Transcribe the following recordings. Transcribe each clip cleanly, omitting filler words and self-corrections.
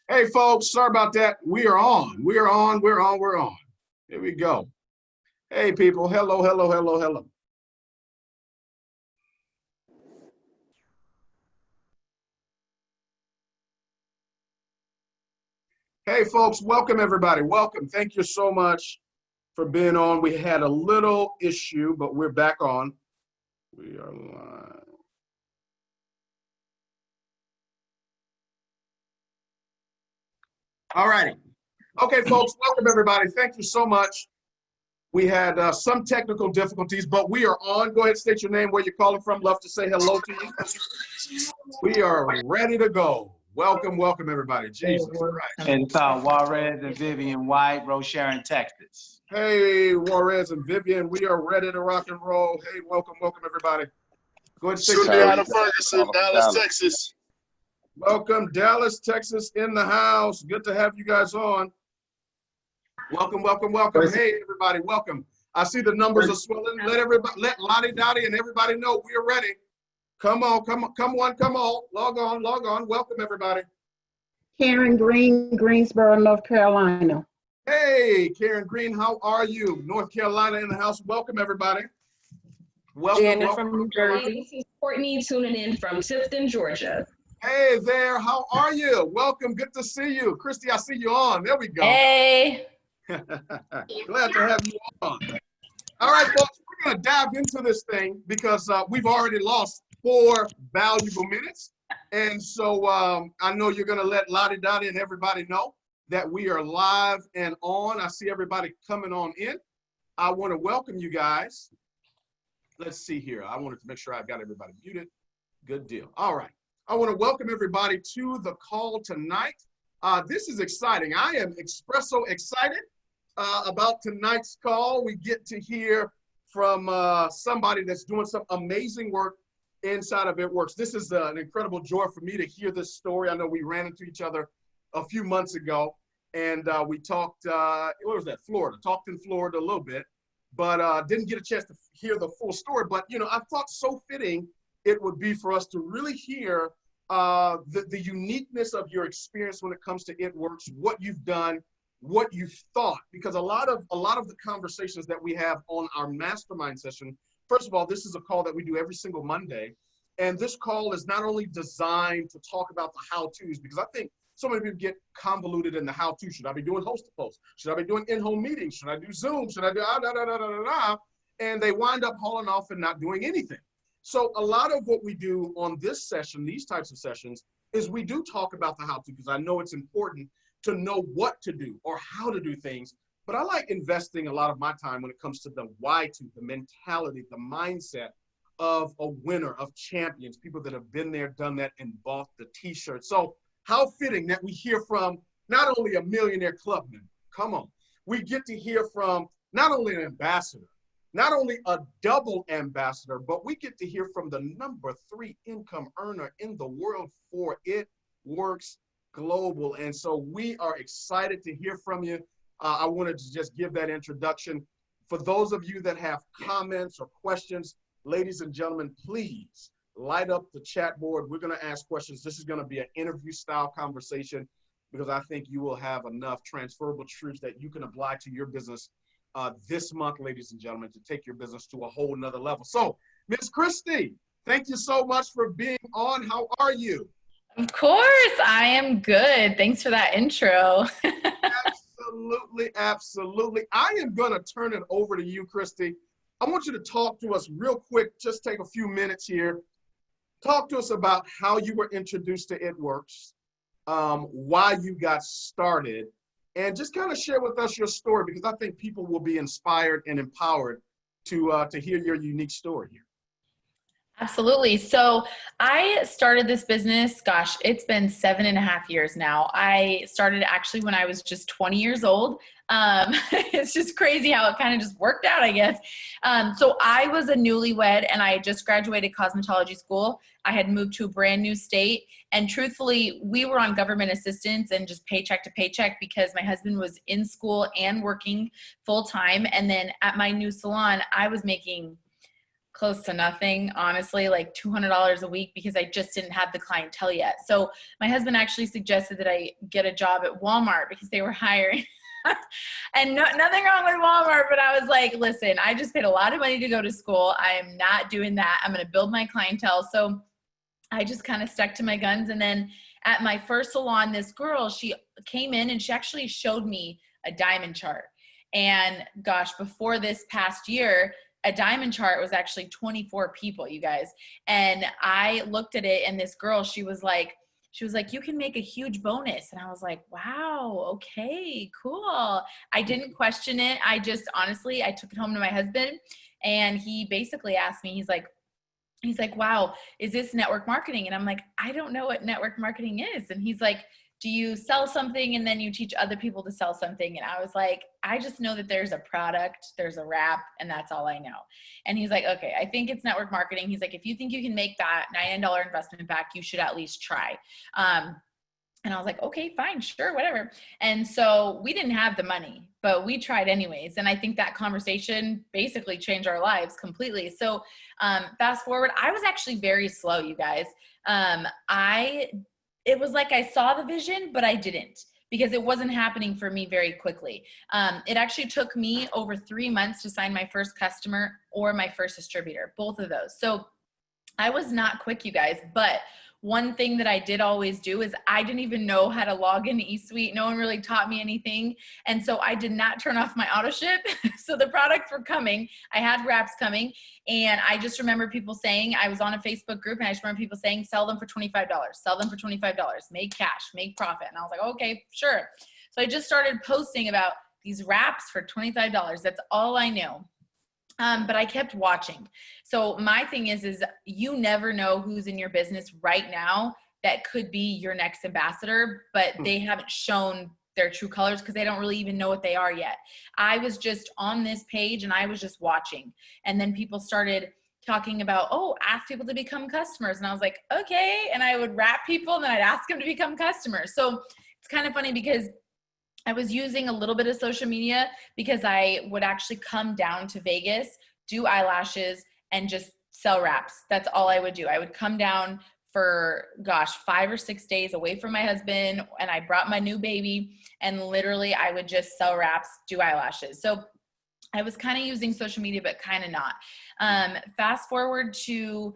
Hey, folks, sorry about that. We are on. We're on. We're on. We're on. Here we go. Hey, people. Hello, hello, hello, hello. Hey, folks. Welcome, everybody. Welcome. Thank you so much for being on. We had a little issue, but we're back on. We are live. All righty. Okay, folks, welcome everybody. Thank you so much. We had some technical difficulties, but we are on. Go ahead, state your name, where you're calling from. Love to say hello to you. We are ready to go. Welcome, welcome everybody. Jesus Christ. And Juarez and Vivian White, Rocheron, Texas. Hey, Juarez and Vivian, we are ready to rock and roll. Hey, welcome, welcome everybody. Go ahead, state your name. Ferguson, Dallas, Texas. Welcome, Dallas, Texas in the house. Good to have you guys on. Welcome, welcome, welcome. Hey, everybody, welcome. I see the numbers are swelling. Let Lottie Dottie and everybody know we are ready. Come on, come on, come on, come on. Log on, log on. Welcome, everybody. Karen Green, Greensboro, North Carolina. Hey, Karen Green, how are you? North Carolina in the house. Welcome, everybody. Welcome, Janet welcome. from New Jersey. This is Courtney tuning in from Tifton, Georgia. Hey there, how are you? Welcome, good to see you. Christy, I see you on. There we go. Hey. Glad to have you on. All right, folks, we're going to dive into this thing because we've already lost 4 valuable minutes. And so I know you're going to let Lottie Dottie and everybody know that we are live and on. I see everybody coming on in. I want to welcome you guys. Let's see here. I wanted to make sure I've got everybody muted. Good deal. All right. I want to welcome everybody to the call tonight. This is exciting. I am espresso excited about tonight's call. We get to hear from somebody that's doing some amazing work inside of ItWorks. This is an incredible joy for me to hear this story. I know we ran into each other a few months ago, and we talked, where was that, Florida? Talked in Florida a little bit, but didn't get a chance to hear the full story. But, you know, I thought so fitting it would be for us to really hear the uniqueness of your experience when it comes to ItWorks, what you've done, what you've thought, because a lot of the conversations that we have on our mastermind session, first of all, this is a call that we do every single Monday. And this call is not only designed to talk about the how-tos, because I think so many people get convoluted in the how-to. Should I be doing host-to-post? Should I be doing in-home meetings? Should I do Zoom? Should I do and they wind up hauling off and not doing anything. So a lot of what we do on this session, these types of sessions, is we do talk about the how-to, because I know it's important to know what to do or how to do things. But I like investing a lot of my time when it comes to the why-to, the mentality, the mindset of a winner, of champions, people that have been there, done that, and bought the t-shirt. So how fitting that we hear from not only a millionaire club member, come on, we get to hear from not only an ambassador, not only a double ambassador, but we get to hear from the #3 income earner in the world for ItWorks Global. And so we are excited to hear from you. I wanted to just give that introduction. For those of you that have comments or questions, ladies and gentlemen, please light up the chat board. We're going to ask questions. This is going to be an interview style conversation, because I think you will have enough transferable truths that you can apply to your business this month, ladies and gentlemen, to take your business to a whole nother level. So, Miss Christy, thank you so much for being on. How are you? Of course, I am good. Thanks for that intro. Absolutely, absolutely. I am going to turn it over to you, Christy. I want you to talk to us real quick. Just take a few minutes here. Talk to us about how you were introduced to ItWorks, why you got started, and just kind of share with us your story, because I think people will be inspired and empowered to hear your unique story here. Absolutely. So I started this business, gosh, it's been 7.5 years now. I started actually when I was just 20 years old. It's just crazy how it kind of just worked out, I guess. So I was a newlywed and I just graduated cosmetology school. I had moved to a brand new state. And truthfully, we were on government assistance and just paycheck to paycheck, because my husband was in school and working full time. And then at my new salon, I was making close to nothing, honestly, like $200 a week, because I just didn't have the clientele yet. So my husband actually suggested that I get a job at Walmart because they were hiring. And nothing wrong with Walmart, but I was like, listen, I just paid a lot of money to go to school. I am not doing that. I'm going to build my clientele. So I just kind of stuck to my guns. And then at my first salon, this girl, she came in and she actually showed me a diamond chart. And gosh, before this past year, a diamond chart was actually 24 people, you guys. And I looked at it, and this girl, she was like, you can make a huge bonus. And I was like, wow, okay, cool. I didn't question it. I just, honestly, I took it home to my husband, and he basically asked me, he's like, wow, is this network marketing? And I'm like, I don't know what network marketing is. And he's like, do you sell something and then you teach other people to sell something? And I was like, I just know that there's a product, there's a wrap, and that's all I know. And he's like, okay, I think it's network marketing. He's like, if you think you can make that $99 investment back, you should at least try. And I was like, okay, fine, sure, whatever. And so we didn't have the money, but we tried anyways. And I think that conversation basically changed our lives completely. So fast forward, I was actually very slow, you guys. It was like I saw the vision, but I didn't, because it wasn't happening for me very quickly. It actually took me over 3 months to sign my first customer or my first distributor, both of those. So I was not quick, you guys, but one thing that I did always do is I didn't even know how to log into eSuite. No one really taught me anything. And so I did not turn off my auto ship. So the products were coming. I had wraps coming. And I just remember people saying, I was on a Facebook group, and I just remember people saying, sell them for $25, sell them for $25, make cash, make profit. And I was like, okay, sure. So I just started posting about these wraps for $25. That's all I knew. But I kept watching. So my thing is you never know who's in your business right now that could be your next ambassador, but they haven't shown their true colors because they don't really even know what they are yet. I was just on this page and I was just watching. And then people started talking about, oh, ask people to become customers. And I was like, okay. And I would wrap people and then I'd ask them to become customers. So it's kind of funny because I was using a little bit of social media because I would actually come down to Vegas, do eyelashes, and just sell wraps. That's all I would do. I would come down for, 5 or 6 days away from my husband, and I brought my new baby, and literally I would just sell wraps, do eyelashes. So I was kind of using social media, but kind of not. Fast forward to,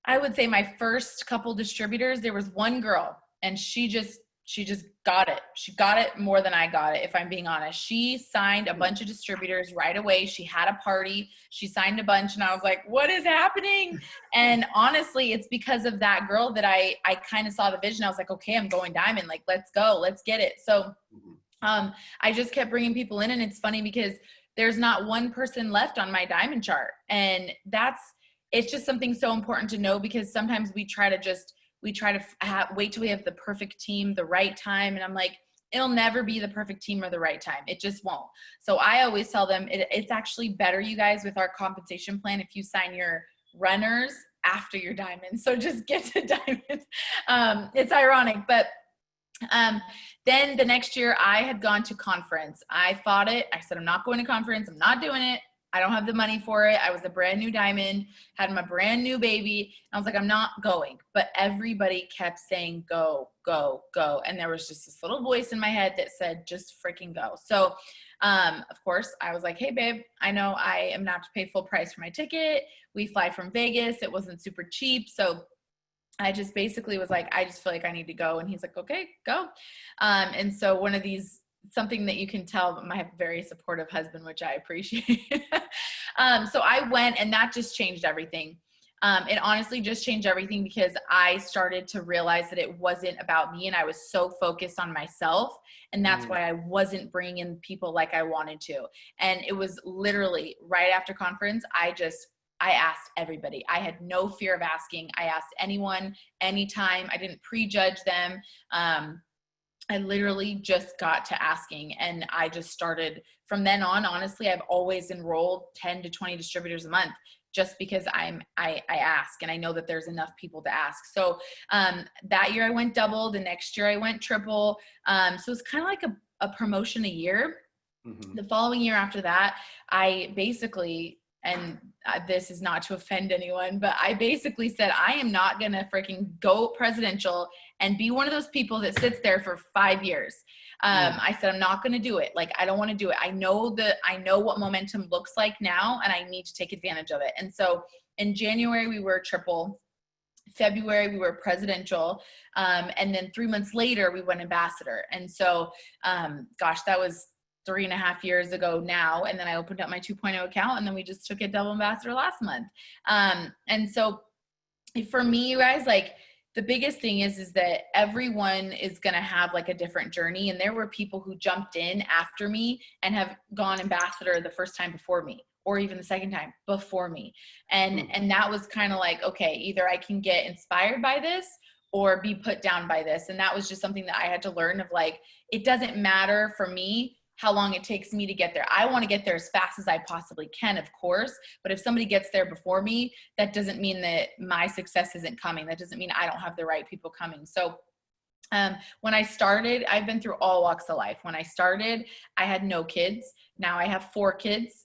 I would say, my first couple distributors. There was one girl, and she just got it. She got it more than I got it, if I'm being honest. She signed a bunch of distributors right away. She had a party. She signed a bunch, and I was like, what is happening? And honestly, it's because of that girl that I kind of saw the vision. I was like, okay, I'm going diamond. Like, let's go. Let's get it. So I just kept bringing people in, and it's funny because there's not one person left on my diamond chart. And it's just something so important to know, because sometimes we try to wait till we have the perfect team, the right time. And I'm like, it'll never be the perfect team or the right time. It just won't. So I always tell them it's actually better, you guys, with our compensation plan, if you sign your runners after your diamond. So just get to diamond. It's ironic, but then the next year I had gone to conference. I fought it. I said, I'm not going to conference. I'm not doing it. I don't have the money for it. I was a brand new diamond, had my brand new baby. I was like, I'm not going. But everybody kept saying, go, go, go. And there was just this little voice in my head that said, just freaking go. So, of course, I was like, hey, babe, I know I am not to pay full price for my ticket. We fly from Vegas. It wasn't super cheap. So I just basically was like, I just feel like I need to go. And he's like, okay, go. And so one of these, something that you can tell my very supportive husband, which I appreciate. So I went, and that just changed everything. It honestly just changed everything, because I started to realize that it wasn't about me, and I was so focused on myself. And that's why I wasn't bringing in people like I wanted to. And it was literally right after conference, I asked everybody. I had no fear of asking. I asked anyone, anytime. I didn't prejudge them. I literally just got to asking, and I just started from then on. Honestly, I've always enrolled 10 to 20 distributors a month, just because I ask, and I know that there's enough people to ask. So that year I went double. The next year I went triple. So it's kind of like a promotion a year. The following year after that, I basically and this is not to offend anyone, but I basically said, I am not going to freaking go presidential and be one of those people that sits there for 5 years. I said, I'm not going to do it. Like, I don't want to do it. I know what momentum looks like now, and I need to take advantage of it. And so in January, we were triple. February, we were presidential. And then 3 months later, we went ambassador. And so, that was 3.5 years ago now. And then I opened up my 2.0 account, and then we just took it double ambassador last month. And so for me, you guys, like, the biggest thing is that everyone is going to have like a different journey. And there were people who jumped in after me and have gone ambassador the first time before me, or even the second time before me. And that was kind of like, okay, either I can get inspired by this or be put down by this. And that was just something that I had to learn of, like, it doesn't matter for me how long it takes me to get there. I want to get there as fast as I possibly can, of course. But if somebody gets there before me, that doesn't mean that my success isn't coming. That doesn't mean I don't have the right people coming. So when I started, I've been through all walks of life. When I started, I had no kids. Now I have 4 kids.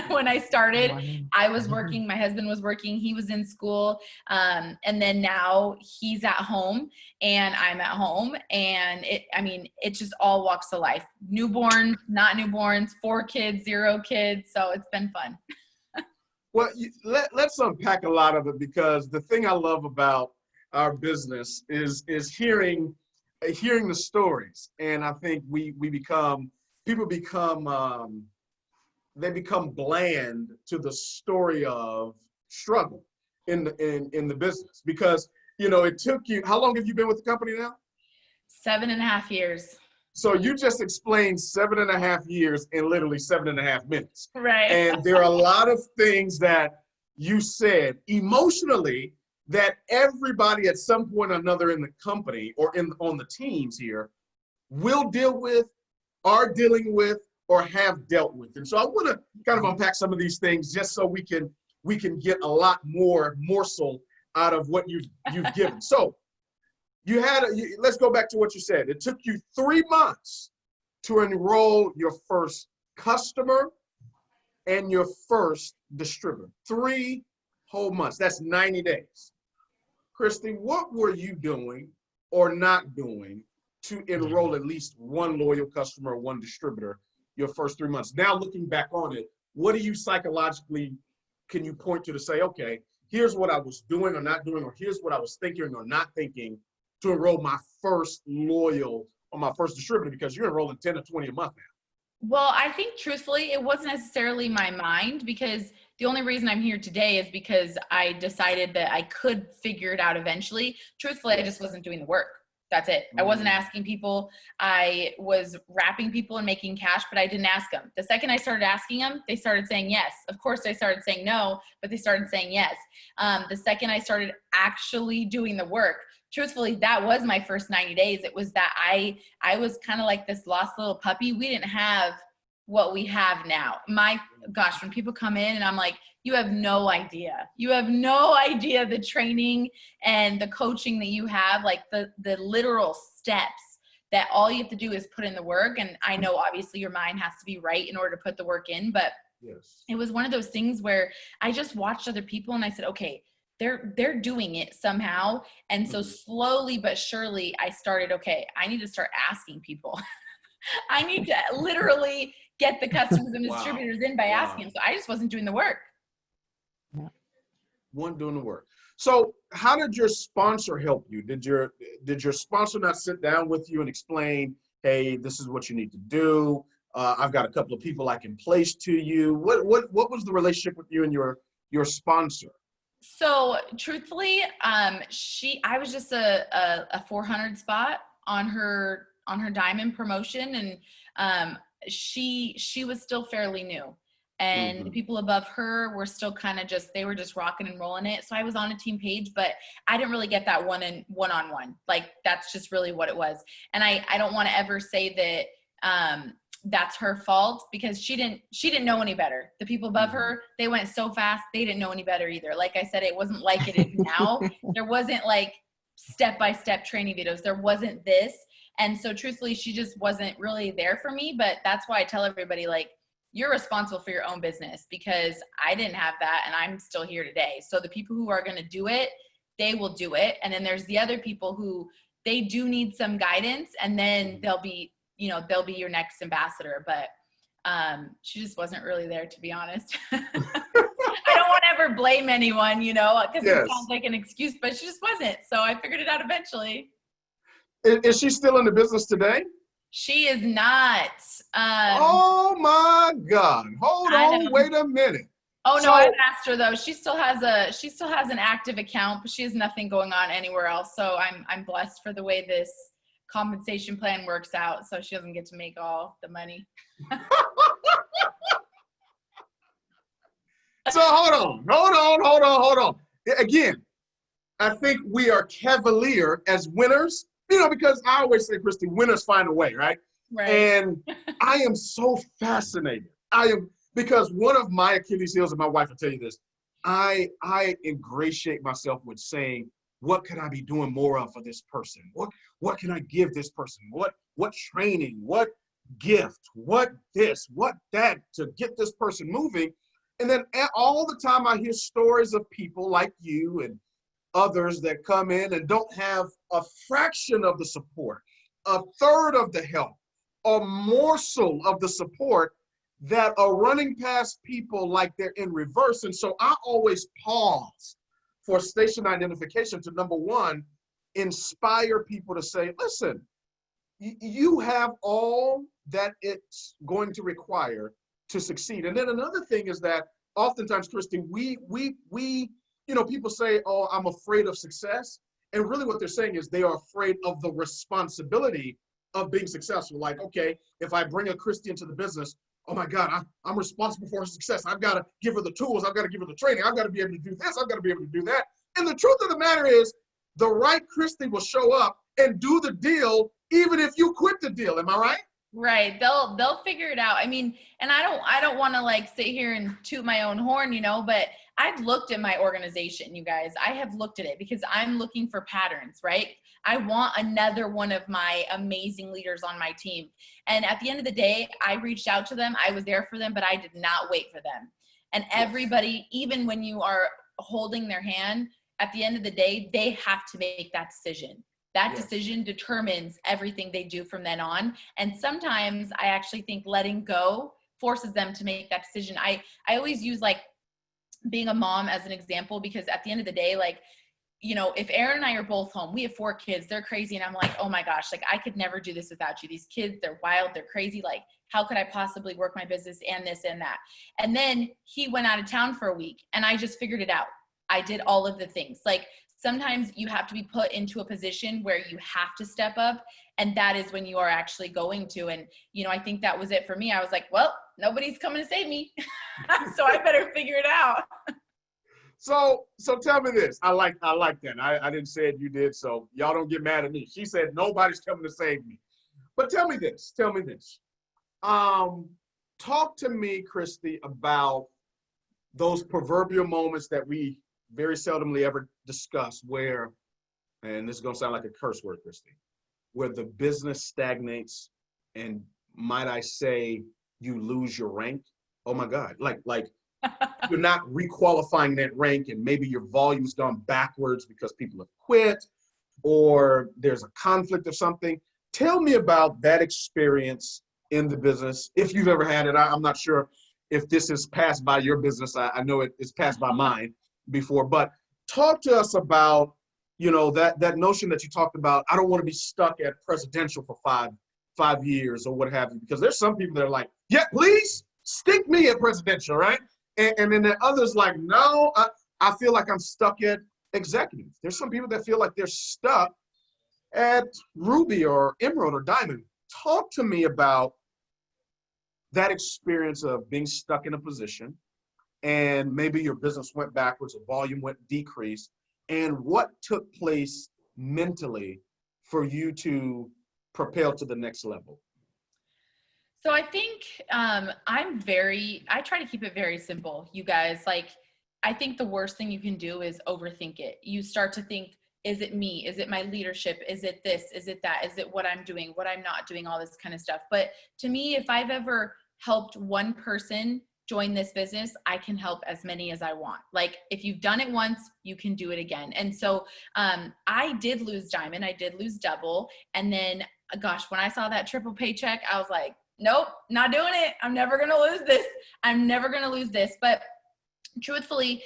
When I started, I was working, my husband was working, he was in school. And then now he's at home and I'm at home, and it's just all walks of life. Newborns, not newborns, 4 kids, 0 kids. So it's been fun. Well, let's unpack a lot of it, because the thing I love about our business is hearing the stories. And I think people become bland to the story of struggle in the business, because, it took you, how long have you been with the company now? 7.5 years. So you just explained 7.5 years in literally 7.5 minutes. Right. And there are a lot of things that you said emotionally that everybody at some point or another in the company or on the teams here will deal with, are dealing with, or have dealt with. And so I want to kind of unpack some of these things just so we can get a lot more morsel out of what you've given. So let's go back to what you said. It took you 3 months to enroll your first customer and your first distributor. 3 whole months. That's 90 days. Christy, what were you doing or not doing to enroll at least 1 loyal customer or 1 distributor your first 3 months? Now, looking back on it, what do you psychologically can you point to say, okay, here's what I was doing or not doing, or here's what I was thinking or not thinking to enroll my first loyal or my first distributor, because you're enrolling 10 or 20 a month now? Well, I think truthfully, it wasn't necessarily my mind, because the only reason I'm here today is because I decided that I could figure it out eventually. Truthfully, I just wasn't doing the work. That's it. I wasn't asking people. I was wrapping people and making cash, but I didn't ask them. The second I started asking them, they started saying yes. Of course, they started saying no, but they started saying yes. The second I started actually doing the work, truthfully, that was my first 90 days. It was that I was kind of like this lost little puppy. We didn't have what we have now. My gosh, when people come in and I'm like, you have no idea. You have no idea the training and the coaching that you have, like the literal steps that all you have to do is put in the work. And I know obviously your mind has to be right in order to put the work in, but yes, it was one of those things where I just watched other people and I said, okay, they're doing it somehow. And so slowly but surely I started, okay, I need to start asking people. I need to literally get the customers and distributors in by asking them. So I just wasn't doing the work. One doing the work. So how did your sponsor help you? Did your sponsor not sit down with you and explain, hey, this is what you need to do? I've got a couple of people I can place to you. What was the relationship with you and your sponsor? So truthfully, I was just a 400 spot on her diamond promotion, and she was still fairly new. And the people above her were still kind of they were just rocking and rolling it. So I was on a team page, but I didn't really get that one-on-one. Like, that's just really what it was. And I don't want to ever say that that's her fault, because she didn't know any better. The people above her, they went so fast, they didn't know any better either. Like I said, it wasn't like it is now. There wasn't like step-by-step training videos. There wasn't this. And so truthfully, she just wasn't really there for me. But that's why I tell everybody, like, you're responsible for your own business, because I didn't have that and I'm still here today. So the people who are going to do it, they will do it. And then there's the other people who they do need some guidance, and then they'll be your next ambassador. But she just wasn't really there, to be honest. I don't want to ever blame anyone, because it sounds like an excuse, but she just wasn't. So I figured it out eventually. Is she still in the business today? She is not. Oh my God. Hold on. Wait a minute. Oh no, I've asked her though. She still has an active account, but she has nothing going on anywhere else. So I'm blessed for the way this compensation plan works out. So she doesn't get to make all the money. So hold on. Again, I think we are cavalier as winners, because I always say, Christy, winners find a way, right? Right. And I am so fascinated. Because one of my Achilles heels, and my wife will tell you this, I ingratiate myself with saying, what could I be doing more of for this person? What can I give this person? What training, what gift, what this, what that, to get this person moving? And then all the time I hear stories of people like you and others that come in and don't have a fraction of the support, a third of the help, a morsel of the support, that are running past people like they're in reverse. And so I always pause for station identification to, number one, inspire people to say, listen, you have all that it's going to require to succeed. And then another thing is that oftentimes, Christy, we people say, oh, I'm afraid of success. And really what they're saying is they are afraid of the responsibility of being successful. Like, okay, if I bring a Christy into the business, oh my God, I'm responsible for her success. I've got to give her the tools. I've got to give her the training. I've got to be able to do this. I've got to be able to do that. And the truth of the matter is, the right Christy will show up and do the deal, even if you quit the deal. Am I right? Right. They'll figure it out. I mean, and I don't want to like sit here and toot my own horn, but I've looked at my organization, you guys. I have looked at it because I'm looking for patterns, right? I want another one of my amazing leaders on my team. And at the end of the day, I reached out to them. I was there for them, but I did not wait for them. And everybody, even when you are holding their hand, at the end of the day, they have to make that decision. That decision determines everything they do from then on. And sometimes I actually think letting go forces them to make that decision. I always use like being a mom as an example, because at the end of the day, like, if Aaron and I are both home, we have 4 kids, they're crazy. And I'm like, oh my gosh, like I could never do this without you. These kids, they're wild, they're crazy. Like, how could I possibly work my business and this and that? And then he went out of town for a week and I just figured it out. I did all of the things. Like, sometimes you have to be put into a position where you have to step up. And that is when you are actually going to. And, I think that was it for me. I was like, well, nobody's coming to save me. So I better figure it out. So tell me this. I like that. I didn't say it, you did. So y'all don't get mad at me. She said, nobody's coming to save me. But tell me this. Talk to me, Christy, about those proverbial moments that we very seldomly ever discuss where, and this is going to sound like a curse word, Christy, where the business stagnates and, might I say, you lose your rank. Oh my God. Like you're not requalifying that rank, and maybe your volume's gone backwards because people have quit or there's a conflict of something. Tell me about that experience in the business, if you've ever had it. I'm not sure if this is passed by your business. I know it's passed by mine before, but talk to us about, that notion that you talked about. I don't want to be stuck at presidential for five years or what have you, because there's some people that are like, yeah, please stick me at presidential, right? And then there are others like, no, I feel like I'm stuck at executive. There's some people that feel like they're stuck at Ruby or Emerald or Diamond. Talk to me about that experience of being stuck in a position and maybe your business went backwards or volume went decreased, and what took place mentally for you to propel to the next level. So I think I try to keep it very simple, you guys. Like, I think the worst thing you can do is overthink it. You start to think, is it me? Is it my leadership? Is it this? Is it that? Is it what I'm doing, what I'm not doing, all this kind of stuff. But to me, if I've ever helped one person join this business, I can help as many as I want. Like if you've done it once, you can do it again. And so I did lose diamond, I did lose double. And then gosh, when I saw that triple paycheck, I was like, nope, not doing it. I'm never going to lose this. I'm never going to lose this. But truthfully,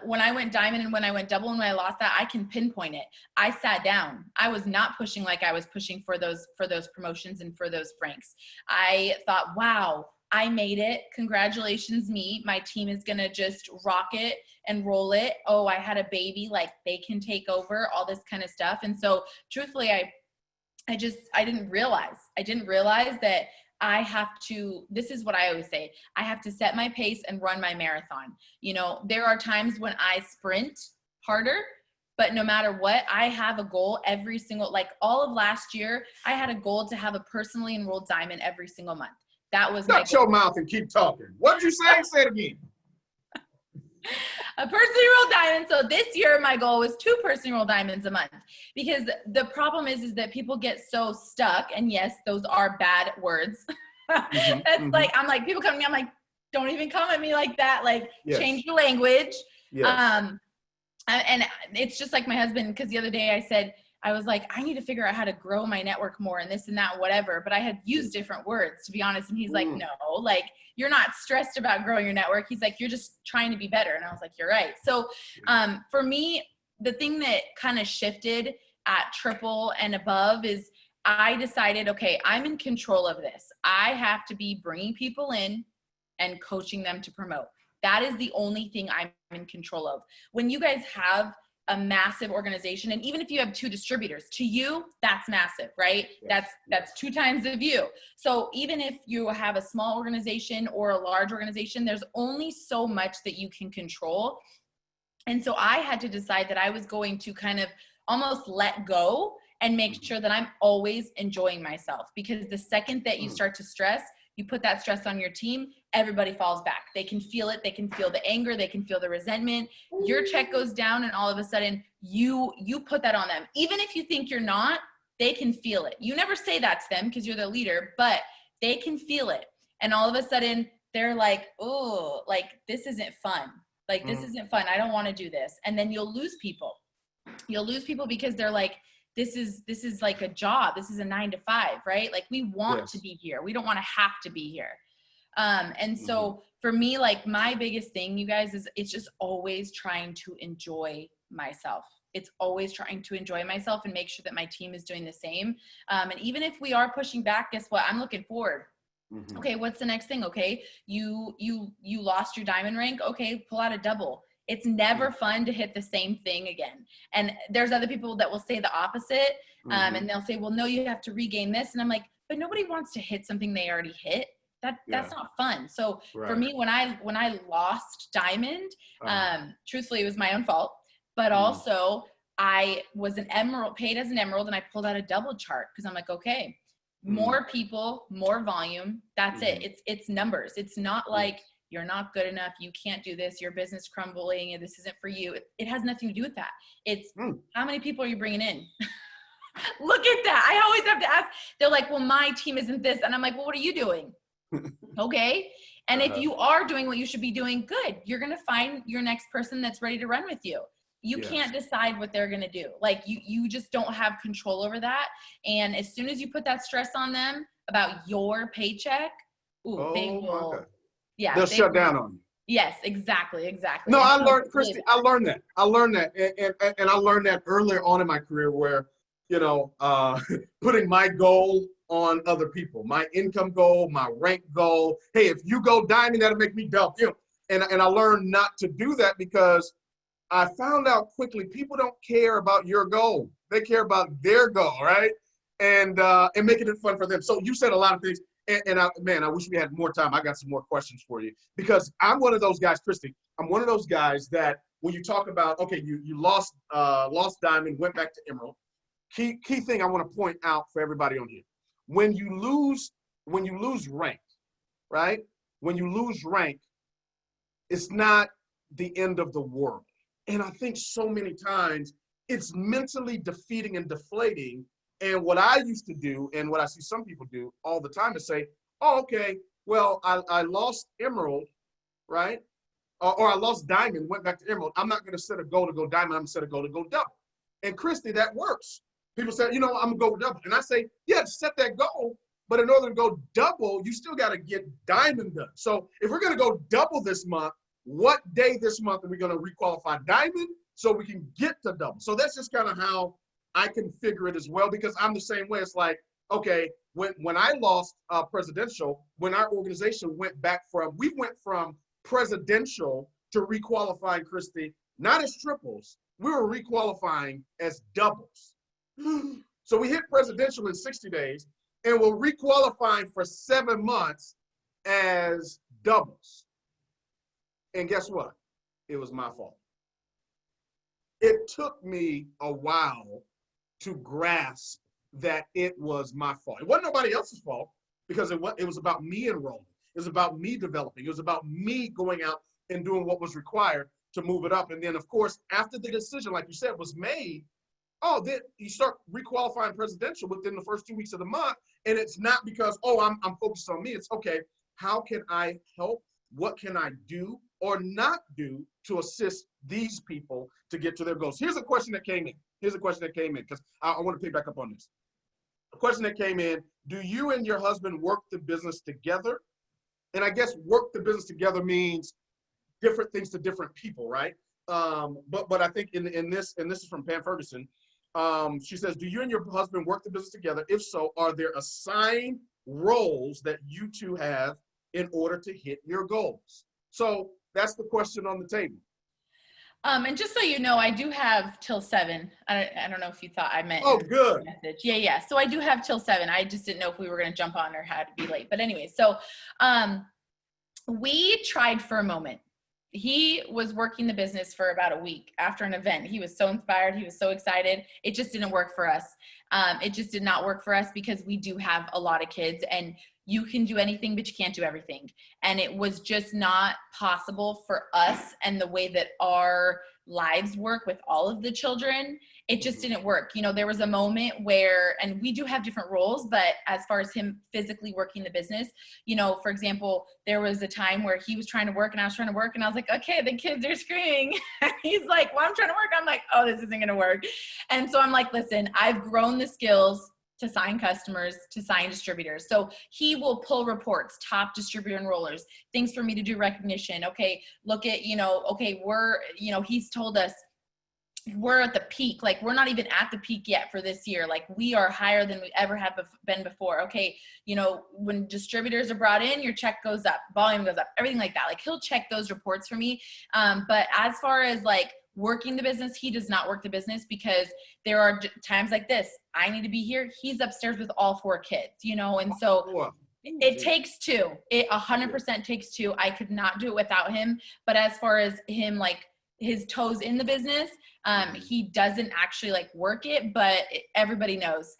when I went diamond and when I went double and when I lost that, I can pinpoint it. I sat down. I was not pushing like I was pushing for those promotions and for those ranks. I thought, wow, I made it. Congratulations, me. My team is going to just rock it and roll it. Oh, I had a baby. Like they can take over, all this kind of stuff. And so truthfully, I didn't realize that I have to, this is what I always say, I have to set my pace and run my marathon. You know, there are times when I sprint harder, but no matter what, I have a goal every single, like all of last year, I had a goal to have a personally enrolled diamond every single month. That was Shut your mouth and keep talking. What did you say? Say it again. A personally enrolled diamond. So this year, my goal was 2 personally enrolled diamonds a month, because the problem is that people get so stuck. And yes, those are bad words. Like, I'm like, people come to me, I'm like, don't even come at me like that. Like change your language. Yes. And it's just like my husband, because the other day I was like, I need to figure out how to grow my network more and this and that, whatever. But I had used different words, to be honest. And he's like, no, like, you're not stressed about growing your network. He's like, you're just trying to be better. And I was like, you're right. So for me, the thing that kind of shifted at triple and above is I decided, okay, I'm in control of this. I have to be bringing people in and coaching them to promote. That is the only thing I'm in control of. When you guys have a massive organization, and even if you have 2 distributors, to you, that's massive, right? Yes. That's 2 times the view. So even if you have a small organization or a large organization, there's only so much that you can control. And so I had to decide that I was going to kind of almost let go and make sure that I'm always enjoying myself, because the second that you start to stress, you put that stress on your team, everybody falls back. They can feel it. They can feel the anger. They can feel the resentment. Your check goes down, and all of a sudden you put that on them. Even if you think you're not, they can feel it. You never say that to them because you're the leader, but they can feel it. And all of a sudden they're like, oh, like this isn't fun. Like this isn't fun. I don't want to do this. And then you'll lose people. You'll lose people because they're like, this is like a job. This is a 9 to 5, right? Like we want to be here. We don't want to have to be here. And so for me, like my biggest thing, you guys, is it's just always trying to enjoy myself. It's always trying to enjoy myself and make sure that my team is doing the same. And even if we are pushing back, guess what? I'm looking forward. Okay, what's the next thing? Okay, you lost your diamond rank. Okay, pull out a double. It's never fun to hit the same thing again. And there's other people that will say the opposite. And they'll say, well, no, you have to regain this. And I'm like, but nobody wants to hit something they already hit. That's not fun. So for me, when I lost diamond, truthfully, it was my own fault, but also I was an emerald, paid as an emerald, and I pulled out a double chart because I'm like, okay, more people, more volume. That's it. It's numbers. It's not like you're not good enough, you can't do this, your business crumbling, and this isn't for you. It has nothing to do with that. It's how many people are you bringing in? Look at that. I always have to ask. They're like, well, my team isn't this. And I'm like, well, what are you doing? Okay. And if you are doing what you should be doing, good. You're going to find your next person that's ready to run with you. You can't decide what they're going to do. Like you just don't have control over that. And as soon as you put that stress on them about your paycheck, they will. Yeah, they'll shut down on you. Yes, exactly. No, I learned, Christy, I learned that. And I learned that earlier on in my career where, putting my goal on other people, my income goal, my rank goal. Hey, if you go diamond, that'll make me double. And I learned not to do that because I found out quickly people don't care about your goal. They care about their goal, right? And making it fun for them. So you said a lot of things. And I wish we had more time. I got some more questions for you because I'm one of those guys, Christy. I'm one of those guys that when you talk about, okay, you lost diamond, went back to emerald. Key thing I want to point out for everybody on here: when you lose rank, right? When you lose rank, it's not the end of the world. And I think so many times it's mentally defeating and deflating. And what I used to do, and what I see some people do all the time, is say, oh, okay, well, I lost emerald, right? Or I lost diamond, went back to emerald. I'm not going to set a goal to go diamond. I'm going to set a goal to go double. And Christy, that works. People say, I'm going to go double. And I say, yeah, set that goal. But in order to go double, you still got to get diamond done. So if we're going to go double this month, what day this month are we going to requalify diamond so we can get to double? So that's just kind of how I can figure it as well, because I'm the same way. It's like, okay, when I lost presidential, when our organization we went from presidential to requalifying, Christy, not as triples, we were requalifying as doubles. So we hit presidential in 60 days, and we're requalifying for 7 months as doubles. And guess what? It was my fault. It took me a while to grasp that it was my fault. It wasn't nobody else's fault, because it was about me enrolling. It was about me developing. It was about me going out and doing what was required to move it up. And then, of course, after the decision, like you said, was made, then you start requalifying presidential within the first 2 weeks of the month. And it's not because, I'm focused on me. It's, okay, how can I help? What can I do or not do to assist these people to get to their goals? Here's a question that came in. Because I want to pick back up on this. A question that came in: do you and your husband work the business together? And I guess work the business together means different things to different people, right? But I think in this, and this is from Pam Ferguson, she says, do you and your husband work the business together? If so, are there assigned roles that you two have in order to hit your goals? So that's the question on the table. And just so you know, I do have till 7. I don't know if you thought I meant. Oh, good. Message. Yeah. So I do have till 7. I just didn't know if we were going to jump on or had to be late. But anyway, so we tried for a moment. He was working the business for about a week after an event. He was so inspired. He was so excited. It just didn't work for us. It just did not work for us because we do have a lot of kids, and you can do anything, but you can't do everything. And it was just not possible for us, and the way that our lives work with all of the children, it just didn't work. There was a moment where, and we do have different roles, but as far as him physically working the business, for example, there was a time where he was trying to work and I was trying to work, and I was like, okay, the kids are screaming. He's like, well, I'm trying to work. I'm like, oh, this isn't going to work. And so I'm like, listen, I've grown the skills to sign customers, to sign distributors. So he will pull reports, top distributor enrollers, things for me to do recognition. Okay, look at, okay, he's told us we're at the peak. Like, we're not even at the peak yet for this year. Like, we are higher than we ever have been before. Okay, when distributors are brought in, your check goes up, volume goes up, everything like that. Like, he'll check those reports for me. But as far as like working the business, he does not work the business, because there are times like this. I need to be here. He's upstairs with all 4 kids, and so it takes 2. It 100% takes 2. I could not do it without him. But as far as him, like, his toes in the business, he doesn't actually like work it, but everybody knows,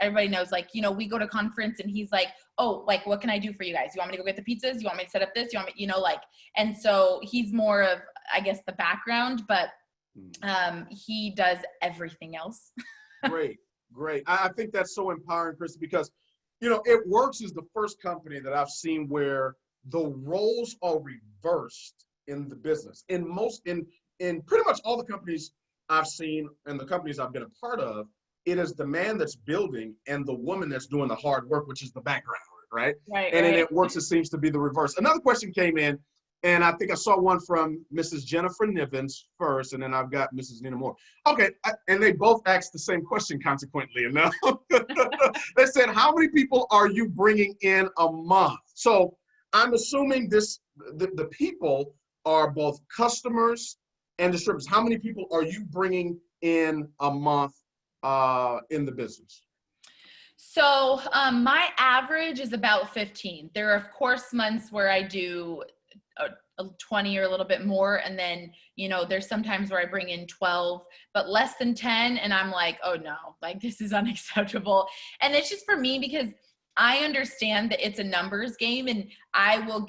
like, we go to conference and he's like, oh, like, what can I do for you guys? You want me to go get the pizzas? You want me to set up this? You want me, and so he's more of, I guess, the background, but he does everything else. Great. I think that's so empowering, Christy, because, It Works is the first company that I've seen where the roles are reversed in the business. In pretty much all the companies I've seen and the companies I've been a part of, it is the man that's building and the woman that's doing the hard work, which is the background, right? Right. And in It Works, it seems to be the reverse. Another question came in, and I think I saw one from Mrs. Jennifer Nivens first, and then I've got Mrs. Nina Moore. Okay, and they both asked the same question, consequently enough. They said, how many people are you bringing in a month? So I'm assuming the people are both customers and distributors. How many people are you bringing in a month in the business? So my average is about 15. There are, of course, months where I do 20 or a little bit more. And then, there's sometimes where I bring in 12, but less than 10. And I'm like, oh no, like, this is unacceptable. And it's just for me, because I understand that it's a numbers game, and I will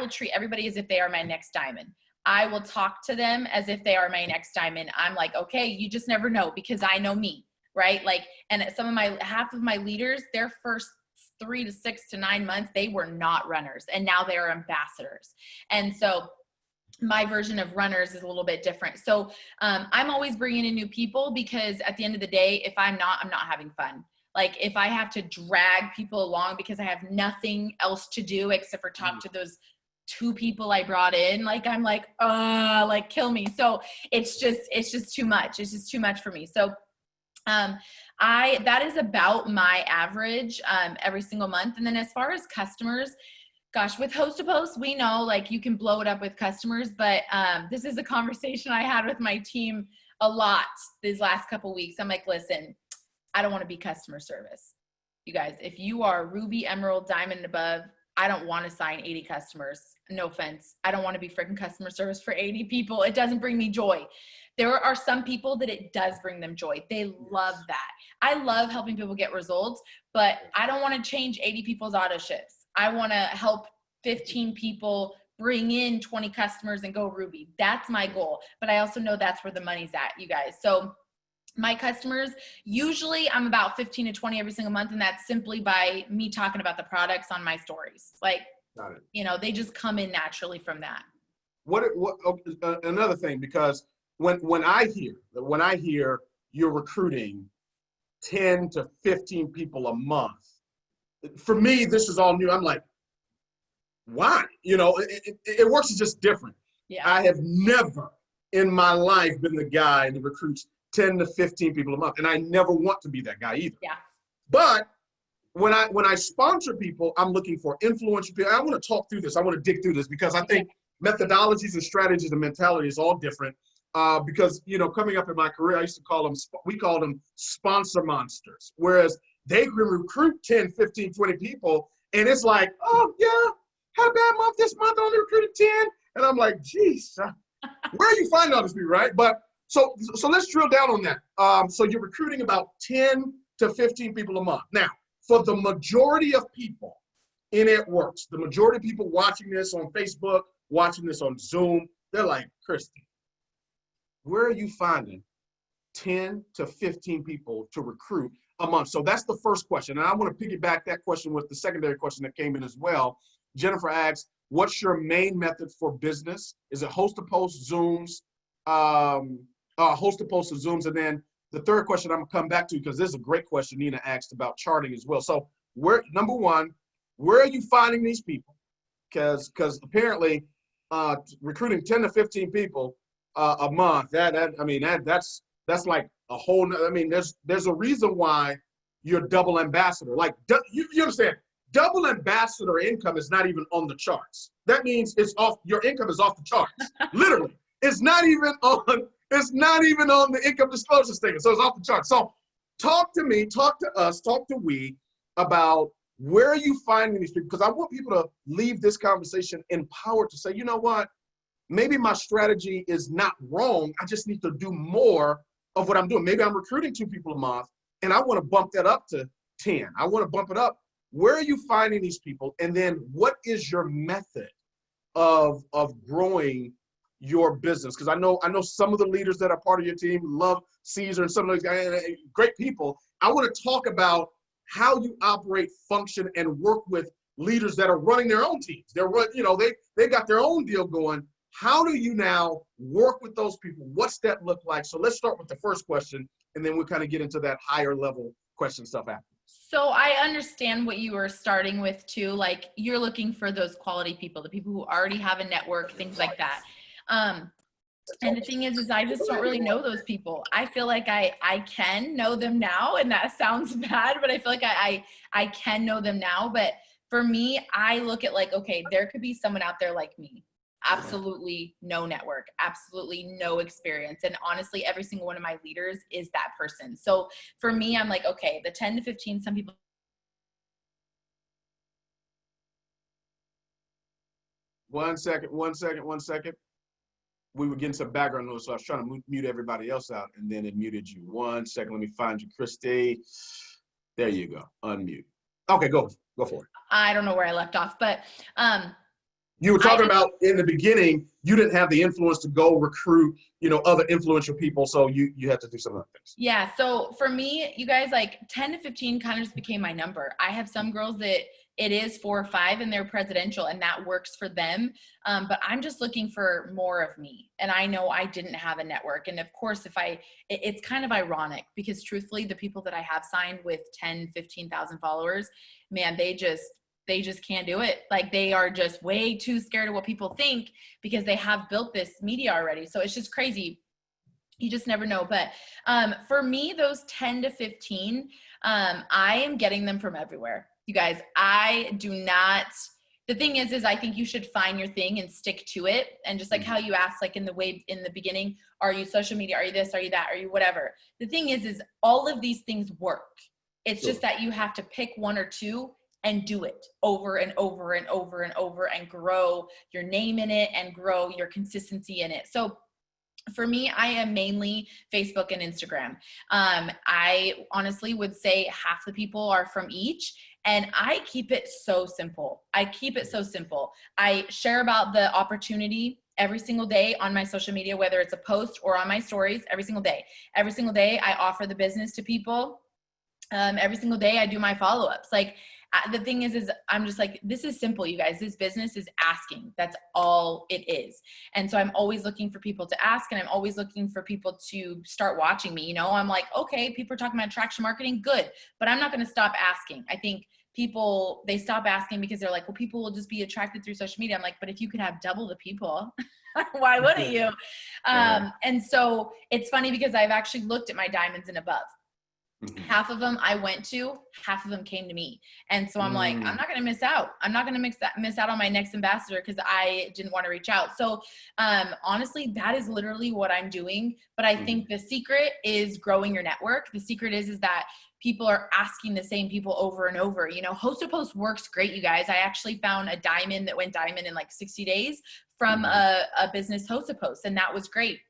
treat everybody as if they are my next diamond. I will talk to them as if they are my next diamond. I'm like, okay, you just never know, because I know me, right? Like, and half of my leaders, their first 3 to 6 to 9 months, they were not runners, and now they are ambassadors. And so my version of runners is a little bit different. So I'm always bringing in new people, because at the end of the day, if I'm not having fun. Like if I have to drag people along because I have nothing else to do except for talk to those 2 people I brought in, like I'm like kill me. So it's just too much. It's just too much for me. So that is about my average every single month. And then as far as customers, gosh, with Host to Post, we know like you can blow it up with customers, but this is a conversation I had with my team a lot these last couple weeks. I'm like, listen, I don't want to be customer service. You guys, if you are Ruby, Emerald, Diamond, and above, I don't want to sign 80 customers. No offense. I don't want to be freaking customer service for 80 people. It doesn't bring me joy. There are some people that it does bring them joy. They love that. I love helping people get results, but I don't want to change 80 people's auto ships. I want to help 15 people bring in 20 customers and go Ruby. That's my goal. But I also know that's where the money's at, you guys. So my customers, usually I'm about 15 to 20 every single month. And that's simply by me talking about the products on my stories. Like, you know, they just come in naturally from that. Another thing, because when I hear you're recruiting 10 to 15 people a month, for me, this is all new. I'm like, why? You know, it works just different. Yeah. I have never in my life been the guy that recruits 10 to 15 people a month. And I never want to be that guy either. Yeah. But when I sponsor people, I'm looking for influential people. I want to talk through this. I want to dig through this, because I think methodologies and strategies and mentality is all different. Because, you know, coming up in my career, I used to we called them sponsor monsters. Whereas they can recruit 10, 15, 20 people. And it's like, oh yeah, had a bad month this month, I only recruited 10. And I'm like, geez, where are you finding all these people, right? But so let's drill down on that. So you're recruiting about 10 to 15 people a month. Now, for the majority of people, and it works, the majority of people watching this on Facebook, watching this on Zoom, they're like, Christy, where are you finding 10 to 15 people to recruit a month? So that's the first question. And I want to piggyback that question with the secondary question that came in as well. Jennifer asks, what's your main method for business? Is it host to post, Zooms, host to post, Zooms? And then the third question I'm gonna come back to, because this is a great question Nina asked about charting as well. So number one, where are you finding these people? Because apparently recruiting 10 to 15 people a month, that's like a whole, there's a reason why you're double ambassador. Like, you understand, double ambassador income is not even on the charts. That means your income is off the charts. Literally. It's not even on the income disclosure statement. So it's off the charts. So talk to me, talk to us, talk to we about where are you finding these people? Because I want people to leave this conversation empowered to say, you know what? Maybe my strategy is not wrong. I just need to do more of what I'm doing. Maybe I'm recruiting 2 people a month and I want to bump that up to 10. I want to bump it up. Where are you finding these people? And then what is your method of growing your business? Because I know some of the leaders that are part of your team love Caesar and some of those guys, great people. I want to talk about how you operate, function, and work with leaders that are running their own teams. They got their own deal going. How do you now work with those people? What's that look like? So let's start with the first question, and then we'll kind of get into that higher level question stuff after. So I understand what you were starting with too. Like, you're looking for those quality people, the people who already have a network, things like that. And the thing is I just don't really know those people. I feel like I can know them now, and that sounds bad, but I feel like I can know them now. But for me, I look at like, okay, there could be someone out there like me. Absolutely no network, absolutely no experience. And honestly, every single one of my leaders is that person. So for me, I'm like, okay, the 10 to 15, some people. One second. We were getting some background noise, so I was trying to mute everybody else out, and then it muted you. 1 second, let me find you, Christy. There you go, unmute. Okay, go for it. I don't know where I left off, but You were talking about in the beginning, you didn't have the influence to go recruit, other influential people. So you had to do some other things. Yeah. So for me, you guys, like 10 to 15 kind of just became my number. I have some girls that it is 4 or 5 and they're presidential and that works for them. But I'm just looking for more of me. And I know I didn't have a network. And of course, it's kind of ironic because truthfully, the people that I have signed with 10, 15,000 followers, man, they just can't do it. Like they are just way too scared of what people think because they have built this media already. So it's just crazy. You just never know. But for me, those 10 to 15, I am getting them from everywhere. You guys, the thing is I think you should find your thing and stick to it. And just like how you asked, like in the beginning, are you social media? Are you this? Are you that? Are you whatever? The thing is all of these things work. It's just that you have to pick 1 or 2 and do it over and over and over and over and grow your name in it and grow your consistency in it. So for me, I am mainly Facebook and Instagram. I honestly would say half the people are from each, and I keep it so simple. I share about the opportunity every single day on my social media, whether it's a post or on my stories, every single day. Every single day, I offer the business to people. Every single day, I do my follow-ups. Like, the thing is I'm just like, this is simple, you guys. This business is asking. That's all it is. And so I'm always looking for people to ask, and I'm always looking for people to start watching me. I'm like, okay, people are talking about attraction marketing. Good. But I'm not going to stop asking. I think people, they stop asking because they're like, well, people will just be attracted through social media. I'm like, but if you could have double the people, why wouldn't you? And so it's funny because I've actually looked at my diamonds and above. Half of them I went to, half of them came to me. And so I'm like, I'm not going to miss out. I'm not going to miss out on my next ambassador because I didn't want to reach out. So honestly, that is literally what I'm doing. But I think the secret is growing your network. The secret is that people are asking the same people over and over. Host to post works great, you guys. I actually found a diamond that went diamond in like 60 days from a business host to post. And that was great.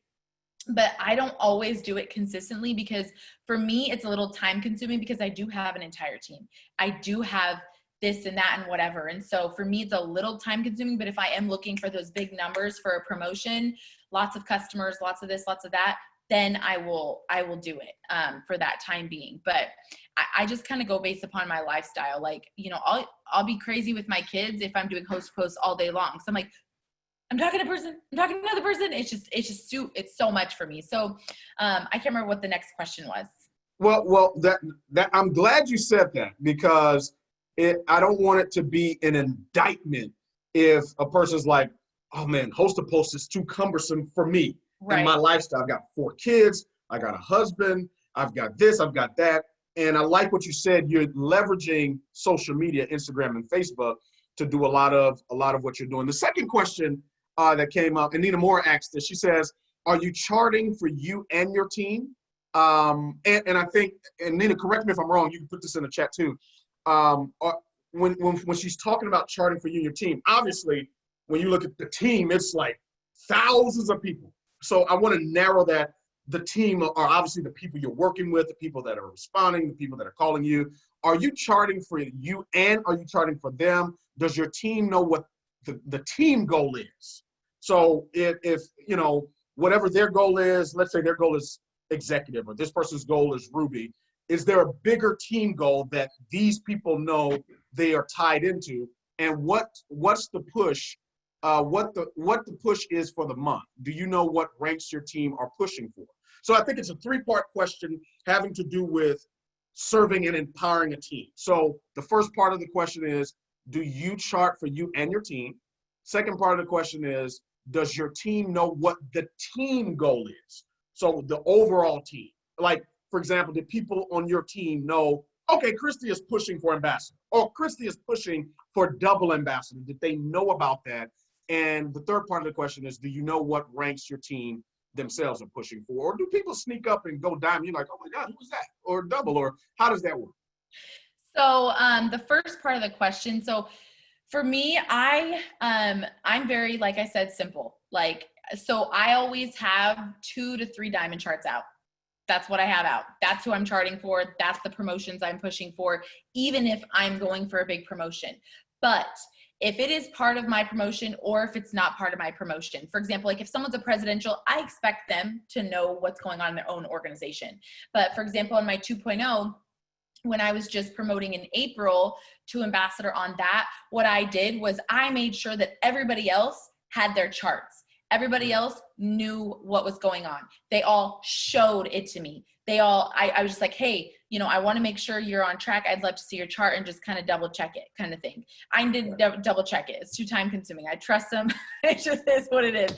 But I don't always do it consistently because for me, it's a little time consuming because I do have an entire team. I do have this and that and whatever. And so for me, it's a little time consuming, but if I am looking for those big numbers for a promotion, lots of customers, lots of this, lots of that, then I will do it for that time being. But I just kind of go based upon my lifestyle. Like, I'll be crazy with my kids if I'm doing host posts all day long. So I'm like, I'm talking to a person, I'm talking to another person. It's so much for me. So I can't remember what the next question was. Well, that I'm glad you said that because I don't want it to be an indictment if a person's like, oh man, host to post is too cumbersome for me and my lifestyle. I've got 4 kids, I got a husband, I've got this, I've got that. And I like what you said, you're leveraging social media, Instagram and Facebook to do a lot of what you're doing. The second question that came up, and Nina Moore asked this. She says, are you charting for you and your team? And I think, and Nina, correct me if I'm wrong, you can put this in the chat too. When she's talking about charting for you and your team, obviously, when you look at the team, it's like thousands of people. So I want to narrow that. The team are obviously the people you're working with, the people that are responding, the people that are calling you. Are you charting for you and are you charting for them? Does your team know what the team goal is? So if whatever their goal is, let's say their goal is executive or this person's goal is Ruby, is there a bigger team goal that these people know they are tied into? And what's the push? What the push is for the month? Do you know what ranks your team are pushing for? So I think it's a 3-part question having to do with serving and empowering a team. So the first part of the question is, do you chart for you and your team? Second part of the question is, does your team know what the team goal is? So the overall team, like, for example, did people on your team know, okay, Christy is pushing for ambassador, or Christy is pushing for double ambassador? Did they know about that? And the third part of the question is, do you know what ranks your team themselves are pushing for? Or do people sneak up and go diamond? You're like, oh my God, who was that? Or double, or how does that work? So the first part of the question, so for me, I'm very, like I said, simple. Like, so I always have 2 to 3 diamond charts out. That's what I have out. That's who I'm charting for. That's the promotions I'm pushing for, even if I'm going for a big promotion. But if it is part of my promotion or if it's not part of my promotion. For example, like if someone's a presidential, I expect them to know what's going on in their own organization. But for example, in my 2.0, when I was just promoting in April to ambassador on that, what I did was I made sure that everybody else had their charts. Everybody else knew what was going on. They all showed it to me. I was just like, hey, you know, I want to make sure you're on track. I'd love to see your chart and just kind of double check it kind of thing. I didn't double check it. It's too time consuming. I trust them. It just is what it is.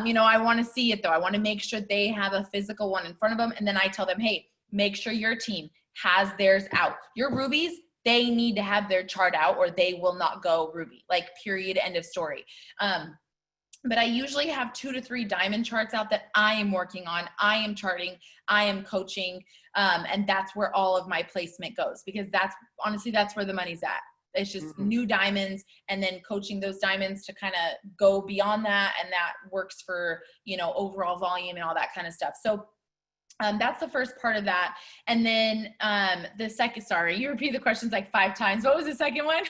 You know, I want to see it though. I want to make sure they have a physical one in front of them. And then I tell them, hey, make sure your team has theirs out. Your rubies, they need to have their chart out or they will not go ruby, like period, end of story. But I usually have 2 to 3 diamond charts out that I am working on. I am charting, I am coaching. And that's where all of my placement goes, because that's honestly, that's where the money's at. It's just new diamonds and then coaching those diamonds to kind of go beyond that. And that works for, you know, overall volume and all that kind of stuff. So that's the first part of that. And then the second, sorry, you repeat the questions like 5 times. What was the second one?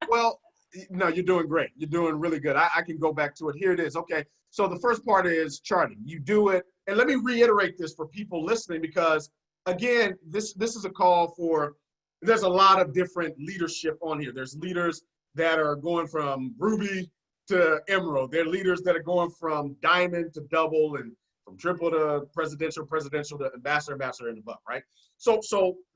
Well, no, you're doing great. You're doing really good. I can go back to it. Here it is. Okay. So the first part is charting. You do it. And let me reiterate this for people listening, because again, this is a call for, there's a lot of different leadership on here. There's leaders that are going from ruby to emerald. There are leaders that are going from diamond to double and from triple to presidential to ambassador and above, right? So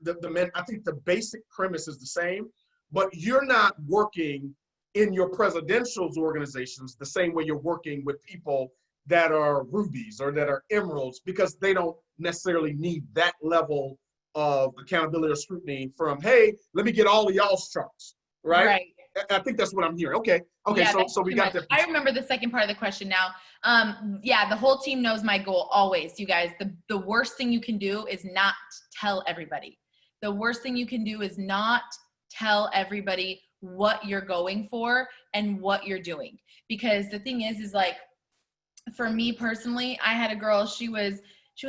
I think the basic premise is the same, but you're not working in your presidential's organizations the same way you're working with people that are rubies or that are emeralds, because they don't necessarily need that level of accountability or scrutiny from, hey, let me get all of y'all's charts, right? Right. I think that's what I'm hearing. Okay, Yeah, so we got that. I remember the second part of the question now. Yeah, the whole team knows my goal always. You guys, the worst thing you can do is not tell everybody. The worst thing you can do is not tell everybody what you're going for and what you're doing. Because the thing is like, for me personally, I had a girl, she was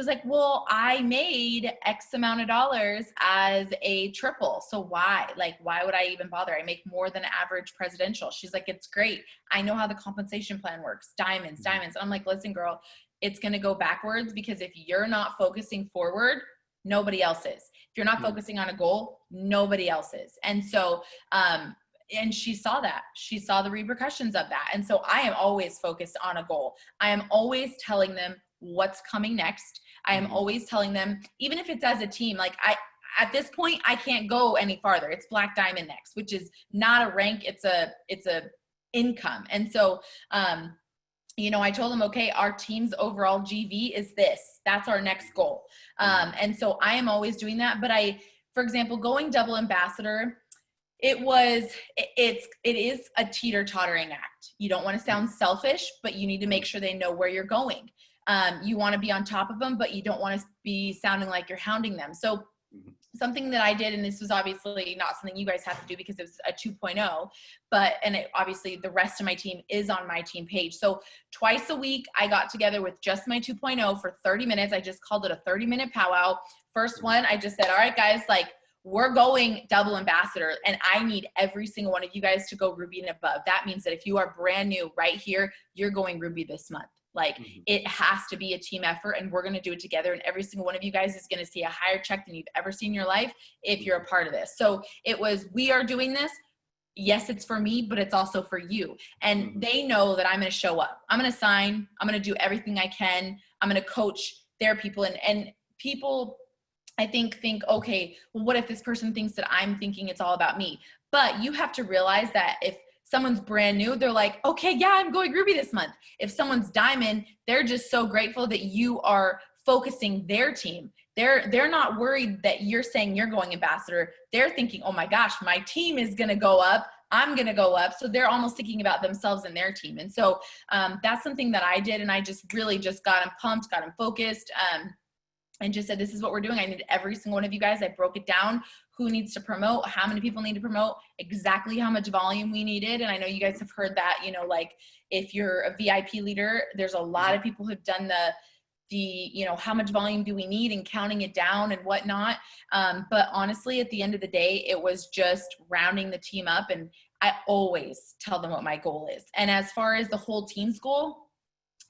like, well, I made X amount of dollars as a triple. So why? Like, why would I even bother? I make more than average presidential. She's like, it's great. I know how the compensation plan works. Diamonds. And I'm like, listen, girl, it's going to go backwards, because if you're not focusing forward, nobody else is. If you're not focusing on a goal, nobody else is. And so, and she saw that. She saw the repercussions of that. And so I am always focused on a goal. I am always telling them what's coming next. I am always telling them, even if it's as a team, like at this point, I can't go any farther. It's black diamond next, which is not a rank. It's a income. And so, you know, I told them, okay, our team's overall GV is this. That's our next goal. And so I am always doing that. But for example, going double ambassador, it is a teeter-tottering act. You don't want to sound selfish, but you need to make sure they know where you're going. You want to be on top of them, but you don't want to be sounding like you're hounding them. So something that I did, and this was obviously not something you guys have to do because it was a 2.0, obviously the rest of my team is on my team page. So twice a week, I got together with just my 2.0 for 30 minutes. I just called it a 30-minute powwow. First one, I just said, all right, guys, like, we're going double ambassador, and I need every single one of you guys to go ruby and above. That means that if you are brand new right here, you're going ruby this month. Like, it has to be a team effort, and we're going to do it together. And every single one of you guys is going to see a higher check than you've ever seen in your life if you're a part of this. So it was, we are doing this. Yes, it's for me, but it's also for you. And they know that I'm going to show up. I'm going to sign. I'm going to do everything I can. I'm going to coach their people. And people, I think, okay, well, what if this person thinks that I'm thinking it's all about me? But you have to realize that if someone's brand new, they're like, okay, yeah, I'm going ruby this month. If someone's diamond, they're just so grateful that you are focusing their team. They're not worried that you're saying you're going ambassador. They're thinking, oh my gosh, my team is going to go up. I'm going to go up. So they're almost thinking about themselves and their team. And so that's something that I did. And I just really just got them pumped, got them focused, and just said, this is what we're doing. I need every single one of you guys. I broke it down. Who needs to promote? How many people need to promote? Exactly how much volume we needed. And I know you guys have heard that, you know, like if you're a VIP leader, there's a lot of people who've done how much volume do we need and counting it down and whatnot. But honestly, at the end of the day, it was just rounding the team up, and I always tell them what my goal is. And as far as the whole team's goal,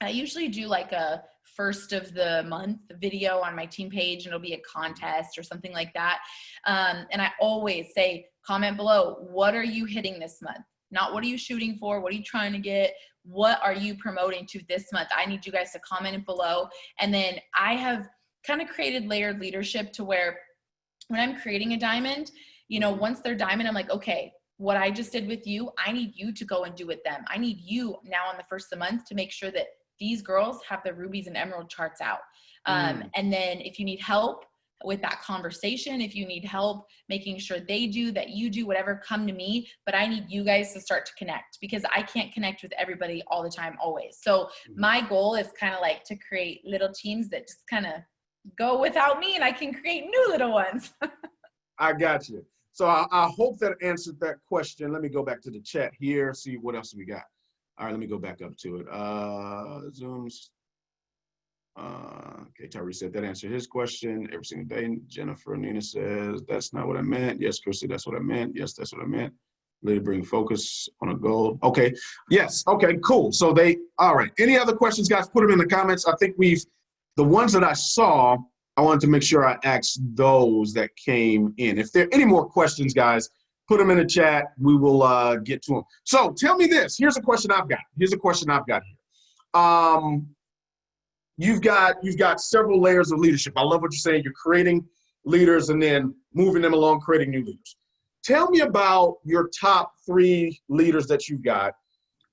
I usually do like a first of the month video on my team page, and it'll be a contest or something like that. And I always say, comment below, what are you hitting this month? Not what are you shooting for? What are you trying to get? What are you promoting to this month? I need you guys to comment it below. And then I have kind of created layered leadership to where when I'm creating a diamond, once they're diamond, I'm like, okay, what I just did with you, I need you to go and do with them. I need you now on the first of the month to make sure that these girls have their rubies and emerald charts out. And then if you need help with that conversation, if you need help making sure they do that, you do whatever, come to me. But I need you guys to start to connect, because I can't connect with everybody all the time, always. So my goal is kind of like to create little teams that just kind of go without me, and I can create new little ones. I got you. So I hope that answered that question. Let me go back to the chat here, see what else we got. All right, let me go back up to it. Zooms. Okay, Tyree said that answered his question every single day. Jennifer Nina says, that's not what I meant. Yes, Christy, that's what I meant. Yes, that's what I meant. Let it bring focus on a goal. Okay, yes, okay, cool. So all right. Any other questions, guys? Put them in the comments. I think the ones that I saw, I wanted to make sure I asked those that came in. If there are any more questions, guys, put them in the chat. We will get to them. So tell me this. Here's a question I've got. Here. You've got several layers of leadership. I love what you're saying. You're creating leaders and then moving them along, creating new leaders. Tell me about your top 3 leaders that you've got.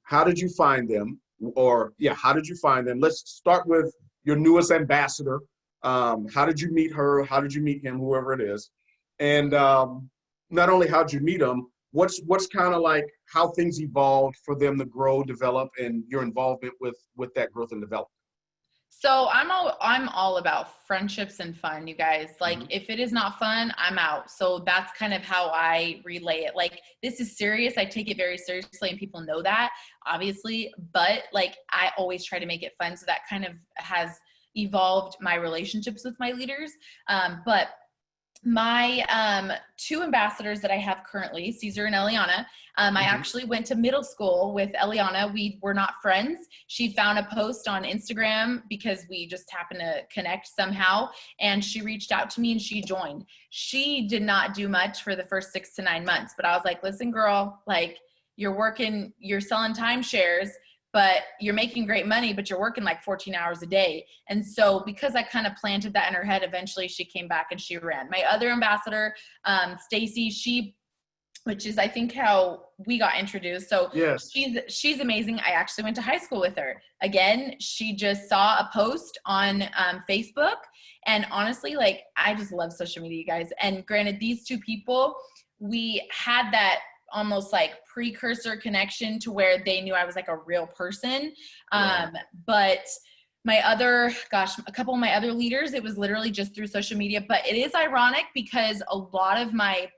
How did you find them? How did you find them? Let's start with your newest ambassador. How did you meet her? How did you meet him? Whoever it is. And not only how'd you meet them, what's kind of like how things evolved for them to grow, develop, and your involvement with that growth and development? So I'm all about friendships and fun, you guys. Like, if it is not fun, I'm out. So that's kind of how I relay it. Like, this is serious. I take it very seriously, and people know that, obviously. But like, I always try to make it fun. So that kind of has evolved my relationships with my leaders. But my 2 ambassadors that I have currently, Caesar and Eliana, I actually went to middle school with Eliana. We were not friends. She found a post on Instagram because we just happened to connect somehow, and she reached out to me and she joined. She did not do much for the first 6 to 9 months, but I was like, listen, girl, like, you're selling timeshares, but you're making great money, but you're working like 14 hours a day. And so because I kind of planted that in her head, eventually she came back and she ran. My other ambassador, Stacy, which is, I think, how we got introduced. So yes. She's amazing. I actually went to high school with her. Again, she just saw a post on Facebook. And honestly, like, I just love social media, you guys. And granted, these 2 people, we had that almost like precursor connection to where they knew I was like a real person. Right. But a couple of my other leaders, it was literally just through social media. But it is ironic because a lot of my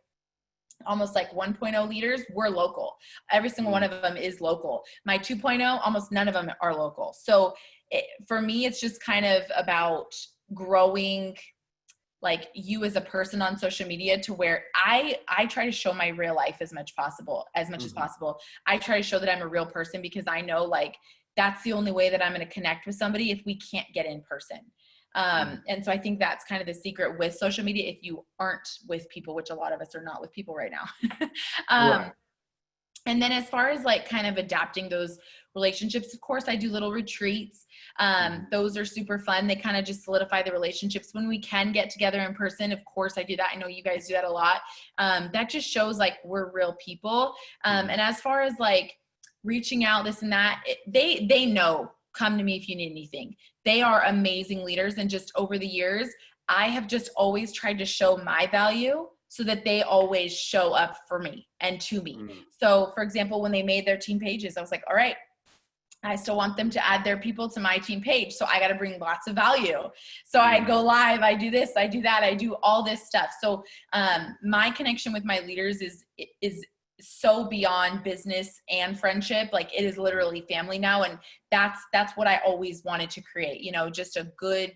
almost like 1.0 leaders were local. Every single one of them is local. My 2.0, almost none of them are local. So for me, it's just kind of about growing like you as a person on social media to where I try to show my real life as much as possible. I try to show that I'm a real person because I know like that's the only way that I'm going to connect with somebody if we can't get in person. And so I think that's kind of the secret with social media. If you aren't with people, which a lot of us are not with people right now. Right. And then as far as like kind of adapting those relationships, of course, I do little retreats. Those are super fun. They kind of just solidify the relationships. When we can get together in person, of course, I do that. I know you guys do that a lot. That just shows like we're real people. And as far as like reaching out, this and that, they know, come to me if you need anything. They are amazing leaders. And just over the years, I have just always tried to show my value so that they always show up for me and to me. So for example, when they made their team pages, I was like, all right, I still want them to add their people to my team page. So I got to bring lots of value. So I go live, I do this, I do that, I do all this stuff. So my connection with my leaders is so beyond business and friendship. Like it is literally family now. And that's what I always wanted to create, you know, just a good,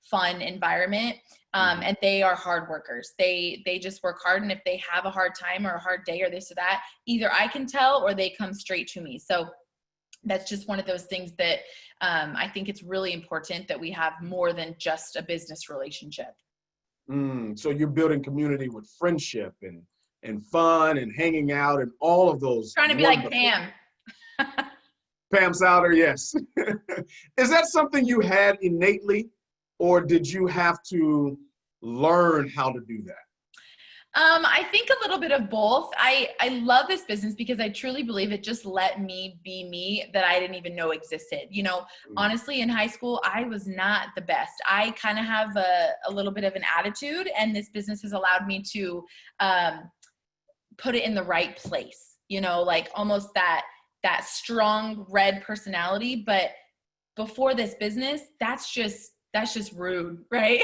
fun environment. And they are hard workers. They just work hard. And if they have a hard time or a hard day or this or that, either I can tell or they come straight to me. So that's just one of those things that I think it's really important that we have more than just a business relationship. So you're building community with friendship and fun and hanging out and all of those. Trying to be like Pam. Pam Souder, yes. Is that something you had innately, or did you have to learn how to do that? I think a little bit of both. I love this business because I truly believe it just let me be me that I didn't even know existed. You know, honestly, in high school, I was not the best. I kind of have a little bit of an attitude, and this business has allowed me to put it in the right place, you know, like almost that strong red personality. But before this business, that's just rude, right?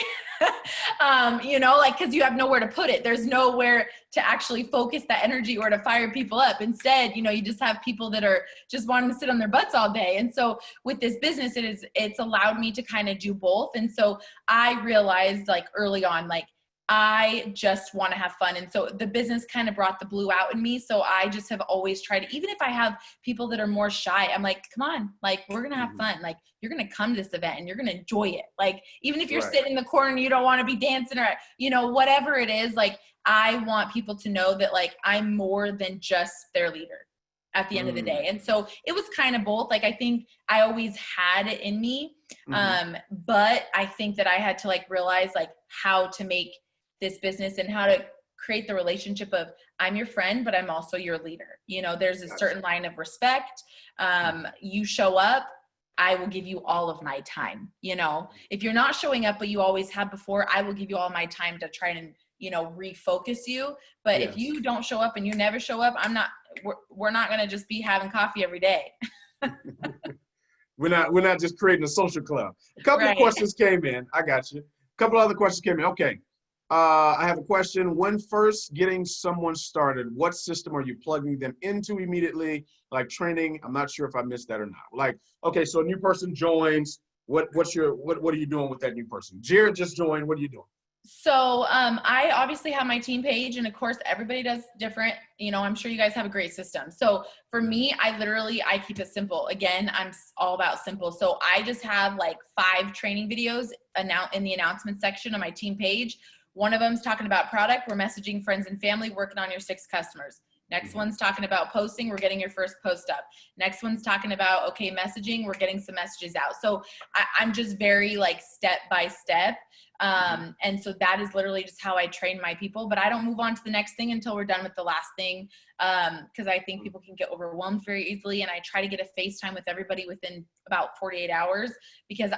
You know, like, cause you have nowhere to put it. There's nowhere to actually focus that energy or to fire people up. Instead, you know, you just have people that are just wanting to sit on their butts all day. And so with this business, it's allowed me to kind of do both. And so I realized like early on, like, I just want to have fun. And so the business kind of brought the blue out in me. So I just have always tried to, even if I have people that are more shy, I'm like, come on, like, we're going to have fun. Like, you're going to come to this event and you're going to enjoy it. Like, even if you're sitting in the corner and you don't want to be dancing or, you know, whatever it is, like, I want people to know that like, I'm more than just their leader at the end of the day. And so it was kind of both. Like, I think I always had it in me. But I think that I had to like realize like how to make this business and how to create the relationship of I'm your friend, but I'm also your leader. You know, there's a certain line of respect. You show up, I will give you all of my time. You know, if you're not showing up, but you always have before, I will give you all my time to try and, you know, refocus you. But if you don't show up and you never show up, we're not going to just be having coffee every day. We're not just creating a social club. A couple of questions came in. I got you. A couple other questions came in. Okay. I have a question. When first getting someone started, what system are you plugging them into immediately? Like training? I'm not sure if I missed that or not. Like, okay, so a new person joins. What are you doing with that new person? Jared just joined. What are you doing? So I obviously have my team page, and of course everybody does different. You know, I'm sure you guys have a great system. So for me, I keep it simple. Again, I'm all about simple. So I just have like 5 training videos in the announcement section of my team page. One of them's talking about product. We're messaging friends and family, working on your 6 customers. Next one's talking about posting. We're getting your first post up. Next one's talking about, okay, messaging. We're getting some messages out. So I'm just very like step by step. And so that is literally just how I train my people, but I don't move on to the next thing until we're done with the last thing. Cause I think people can get overwhelmed very easily. And I try to get a FaceTime with everybody within about 48 hours because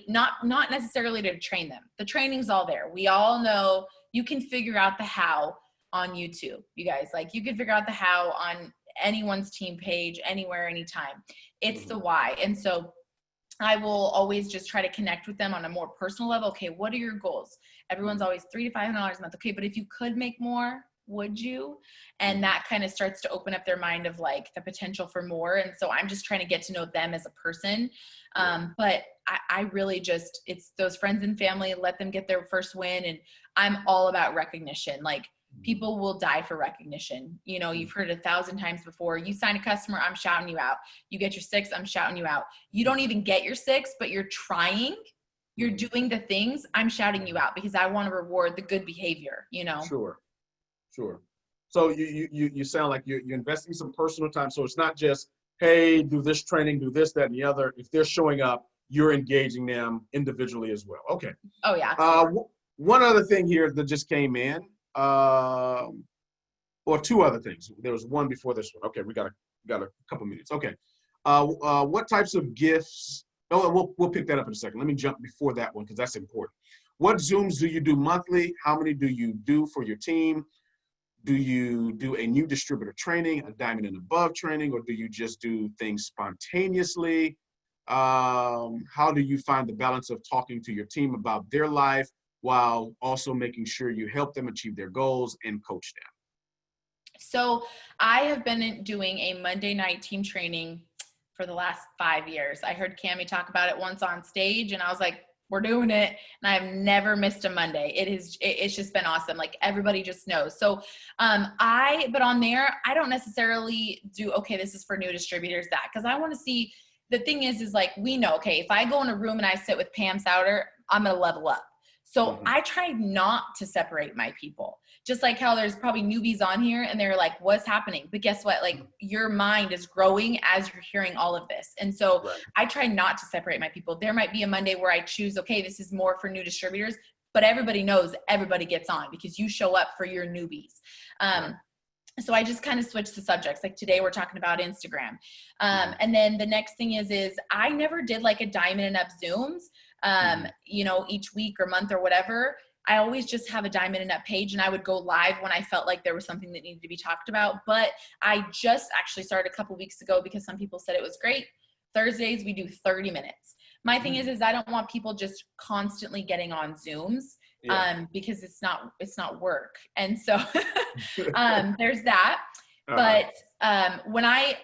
not necessarily to train them. The training's all there. We all know you can figure out the how on YouTube, you guys. Like, you can figure out the how on anyone's team page, anywhere, anytime. It's the why. And so I will always just try to connect with them on a more personal level. Okay, what are your goals? Everyone's always $300 to $500 a month. Okay, but if you could make more, would you? And that kind of starts to open up their mind of like the potential for more. And so I'm just trying to get to know them as a person. But I really just, it's those friends and family, let them get their first win. And I'm all about recognition. Like, people will die for recognition. You know, you've heard it 1,000 times before. You sign a customer, I'm shouting you out. You get your 6, I'm shouting you out. You don't even get your 6, but you're trying, you're doing the things, I'm shouting you out because I want to reward the good behavior, you know? Sure. So you sound like you're investing some personal time. So it's not just, hey, do this training, do this, that, and the other. If they're showing up, you're engaging them individually as well. Okay. Oh yeah. One other thing here that just came in, or 2 other things. There was one before this one. Okay, we got a couple minutes. Okay. What types of gifts? Oh, we'll pick that up in a second. Let me jump before that one because that's important. What Zooms do you do monthly? How many do you do for your team? Do you do a new distributor training, a diamond and above training, or do you just do things spontaneously? How do you find the balance of talking to your team about their life while also making sure you help them achieve their goals and coach them? So I have been doing a Monday night team training for the last 5 years. I heard Cammie talk about it once on stage and I was like, we're doing it. And I've never missed a Monday. It's just been awesome. Like everybody just knows. So but on there, I don't necessarily do, okay, this is for new distributors, that, because I want to see, the thing is like, we know, okay, if I go in a room and I sit with Pam Souter, I'm going to level up. So I try not to separate my people, just like how there's probably newbies on here and they're like, what's happening? But guess what? Like your mind is growing as you're hearing all of this. And so I try not to separate my people. There might be a Monday where I choose, okay, this is more for new distributors, but everybody knows everybody gets on because you show up for your newbies. So I just kind of switched the subjects. Like today we're talking about Instagram. And then the next thing is I never did like a diamond and up Zooms, you know, each week or month or whatever. I always just have a diamond and up page and I would go live when I felt like there was something that needed to be talked about. But I just actually started a couple weeks ago because some people said it was great. Thursdays, we do 30 minutes. My thing is I don't want people just constantly getting on Zooms. Because it's not work. And so there's that. But when I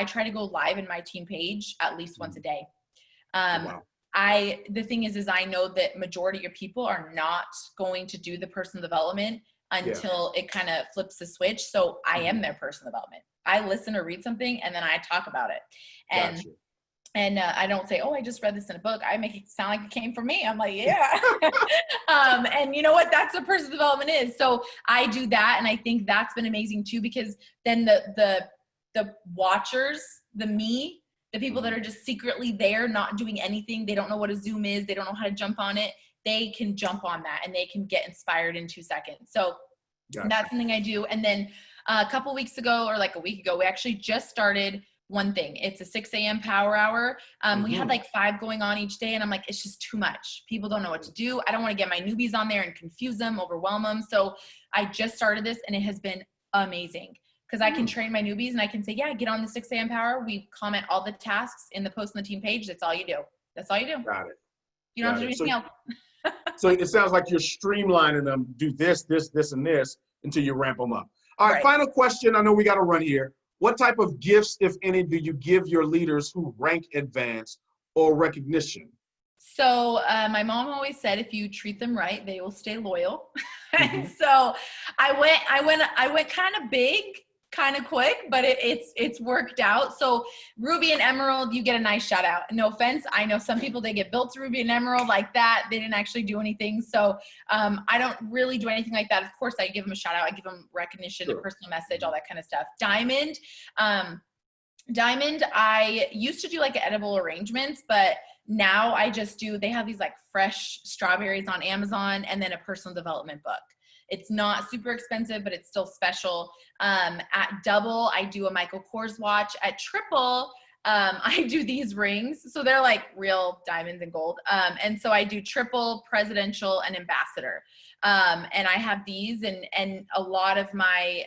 try to go live in my team page at least once a day. The thing is I know that majority of people are not going to do the personal development until it kind of flips the switch. So I am their personal development. I listen or read something and then I talk about it. And And I don't say, oh, I just read this in a book. I make it sound like it came from me. I'm like, yeah. And you know what? That's what personal development is. So I do that. And I think that's been amazing too, because then the watchers, the people that are just secretly there, not doing anything. They don't know what a Zoom is. They don't know how to jump on it. They can jump on that and they can get inspired in 2 seconds. So that's something I do. And then a couple weeks ago, or like a week ago, we actually just started one thing. It's a 6 a.m. power hour. We had like 5 going on each day. And I'm like, it's just too much. People don't know what to do. I don't want to get my newbies on there and confuse them, overwhelm them. So I just started this and it has been amazing because I can train my newbies and I can say, yeah, get on the 6 a.m. power. We comment all the tasks in the post on the team page. That's all you do. That's all you do. Got it. You don't have to do anything else. So it sounds like you're streamlining them, do this, this, this, and this until you ramp them up. All right, final question. I know we got to run here. What type of gifts, if any, do you give your leaders who rank advance or recognition? So my mom always said, if you treat them right, they will stay loyal. And so I went kind of big, kind of quick, but it's worked out. So Ruby and Emerald, you get a nice shout out. No offense. I know some people, they get built to Ruby and Emerald like that. They didn't actually do anything. So I don't really do anything like that. Of course, I give them a shout out. I give them recognition, a personal message, all that kind of stuff. Diamond, I used to do like edible arrangements, but now I just do, they have these like fresh strawberries on Amazon and then a personal development book. It's not super expensive, but it's still special. At Double, I do a Michael Kors watch. At Triple, I do these rings. So they're like real diamonds and gold. And so I do Triple, Presidential, and Ambassador. And I have these and a lot of my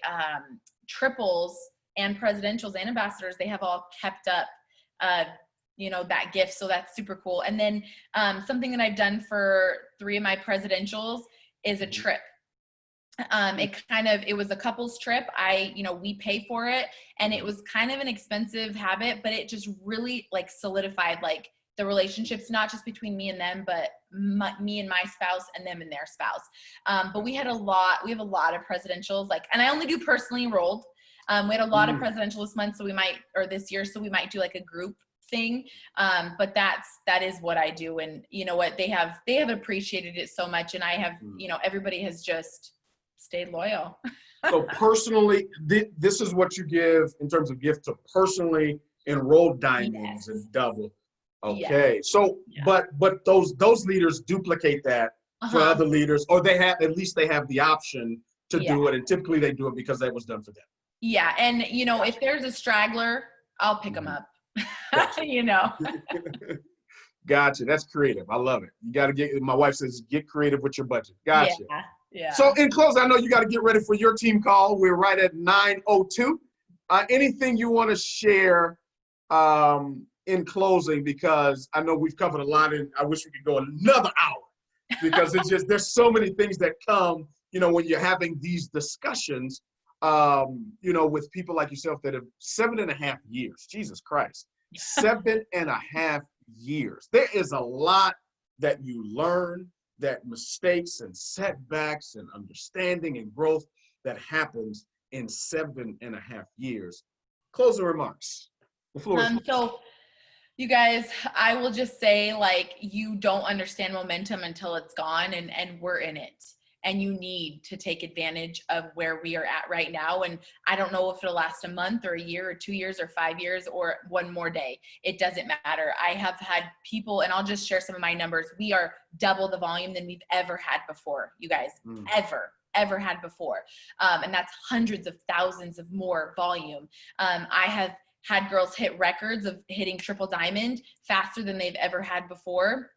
Triples and Presidentials and Ambassadors, they have all kept up that gift. So that's super cool. And then something that I've done for 3 of my Presidentials is a trip. It was a couple's trip. We pay for it and it was kind of an expensive habit, but it just really like solidified like the relationships, not just between me and them, but me and my spouse and them and their spouse. But we have a lot of presidentials, and I only do personally enrolled. We had a lot of presidential this month, this year. So we might do like a group thing. But that is what I do. And you know what, they have appreciated it so much. And I have, everybody has just stayed loyal. So personally, this is what you give in terms of gift to personally enrolled diamonds and Double. Okay. Yes. So, but those leaders duplicate that for other leaders, or they have the option to do it. And typically they do it because that was done for them. Yeah. And if there's a straggler, I'll pick them up. Gotcha. Gotcha. That's creative. I love it. You got to my wife says, get creative with your budget. Gotcha. Yeah. So in closing, I know you got to get ready for your team call. We're right at 9:02. Anything you want to share in closing, because I know we've covered a lot and I wish we could go another hour because it's just, there's so many things that come, when you're having these discussions you know, with people like yourself that have 7.5 years, Jesus Christ, 7.5 years. There is a lot that you learn, that mistakes and setbacks and understanding and growth that happens in 7.5 years. Closing remarks. The floor is yours. So you guys, I will just say, like, you don't understand momentum until it's gone, and we're in it. And you need to take advantage of where we are at right now. And I don't know if it'll last a month or a year or 2 years or 5 years or one more day. It doesn't matter. I have had people, and I'll just share some of my numbers. We are double the volume than we've ever had before, you guys, ever had before. And that's hundreds of thousands of more volume. I have had girls hit records of hitting triple diamond faster than they've ever had before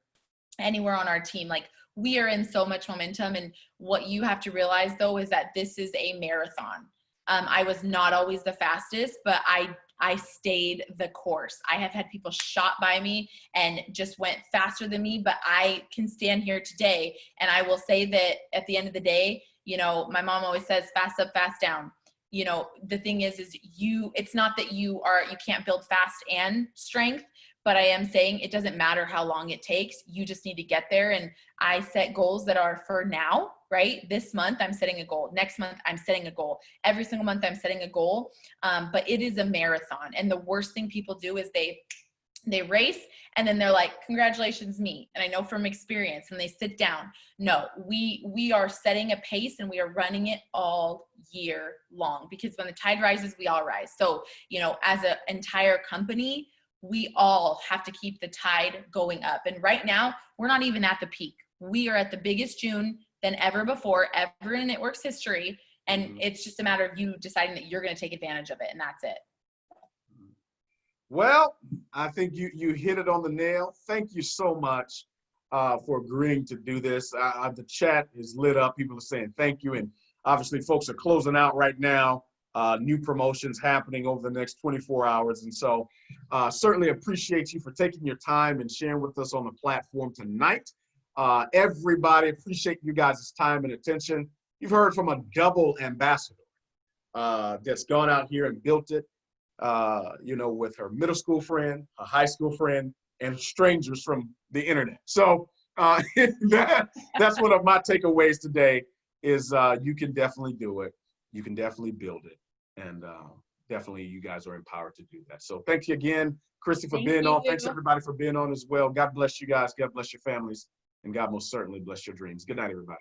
anywhere on our team. Like, we are in so much momentum. And what you have to realize, though, is that this is a marathon. I was not always the fastest, but I stayed the course. I have had people shot by me and just went faster than me, but I can stand here today. And I will say that at the end of the day, you know, my mom always says, fast up, fast down. You know, the thing is it's not that you can't build fast and strength, but I am saying it doesn't matter how long it takes. You just need to get there. And I set goals that are for now, right? This month I'm setting a goal. Next month I'm setting a goal. Every single month I'm setting a goal. But it is a marathon. And the worst thing people do is they race and then they're like, congratulations, me. And I know from experience, and they sit down. No, we are setting a pace and we are running it all year long, because when the tide rises, we all rise. So, you know, as an entire company, we all have to keep the tide going up. And right now, we're not even at the peak. We are at the biggest June than ever before, ever in Network's history. And it's just a matter of you deciding that you're going to take advantage of it. And that's it. Well, I think you hit it on the nail. Thank you so much for agreeing to do this. The chat is lit up. People are saying thank you. And obviously, folks are closing out right now. New promotions happening over the next 24 hours. And so certainly appreciate you for taking your time and sharing with us on the platform tonight. Everybody, appreciate you guys' time and attention. You've heard from a double ambassador that's gone out here and built it, you know, with her middle school friend, a high school friend, and strangers from the internet. So that's one of my takeaways today is you can definitely do it. You can definitely build it. And definitely you guys are empowered to do that. So thank you again, Christy, for being on. Thanks everybody for being on as well. God bless you guys. God bless your families. And God most certainly bless your dreams. Good night, everybody.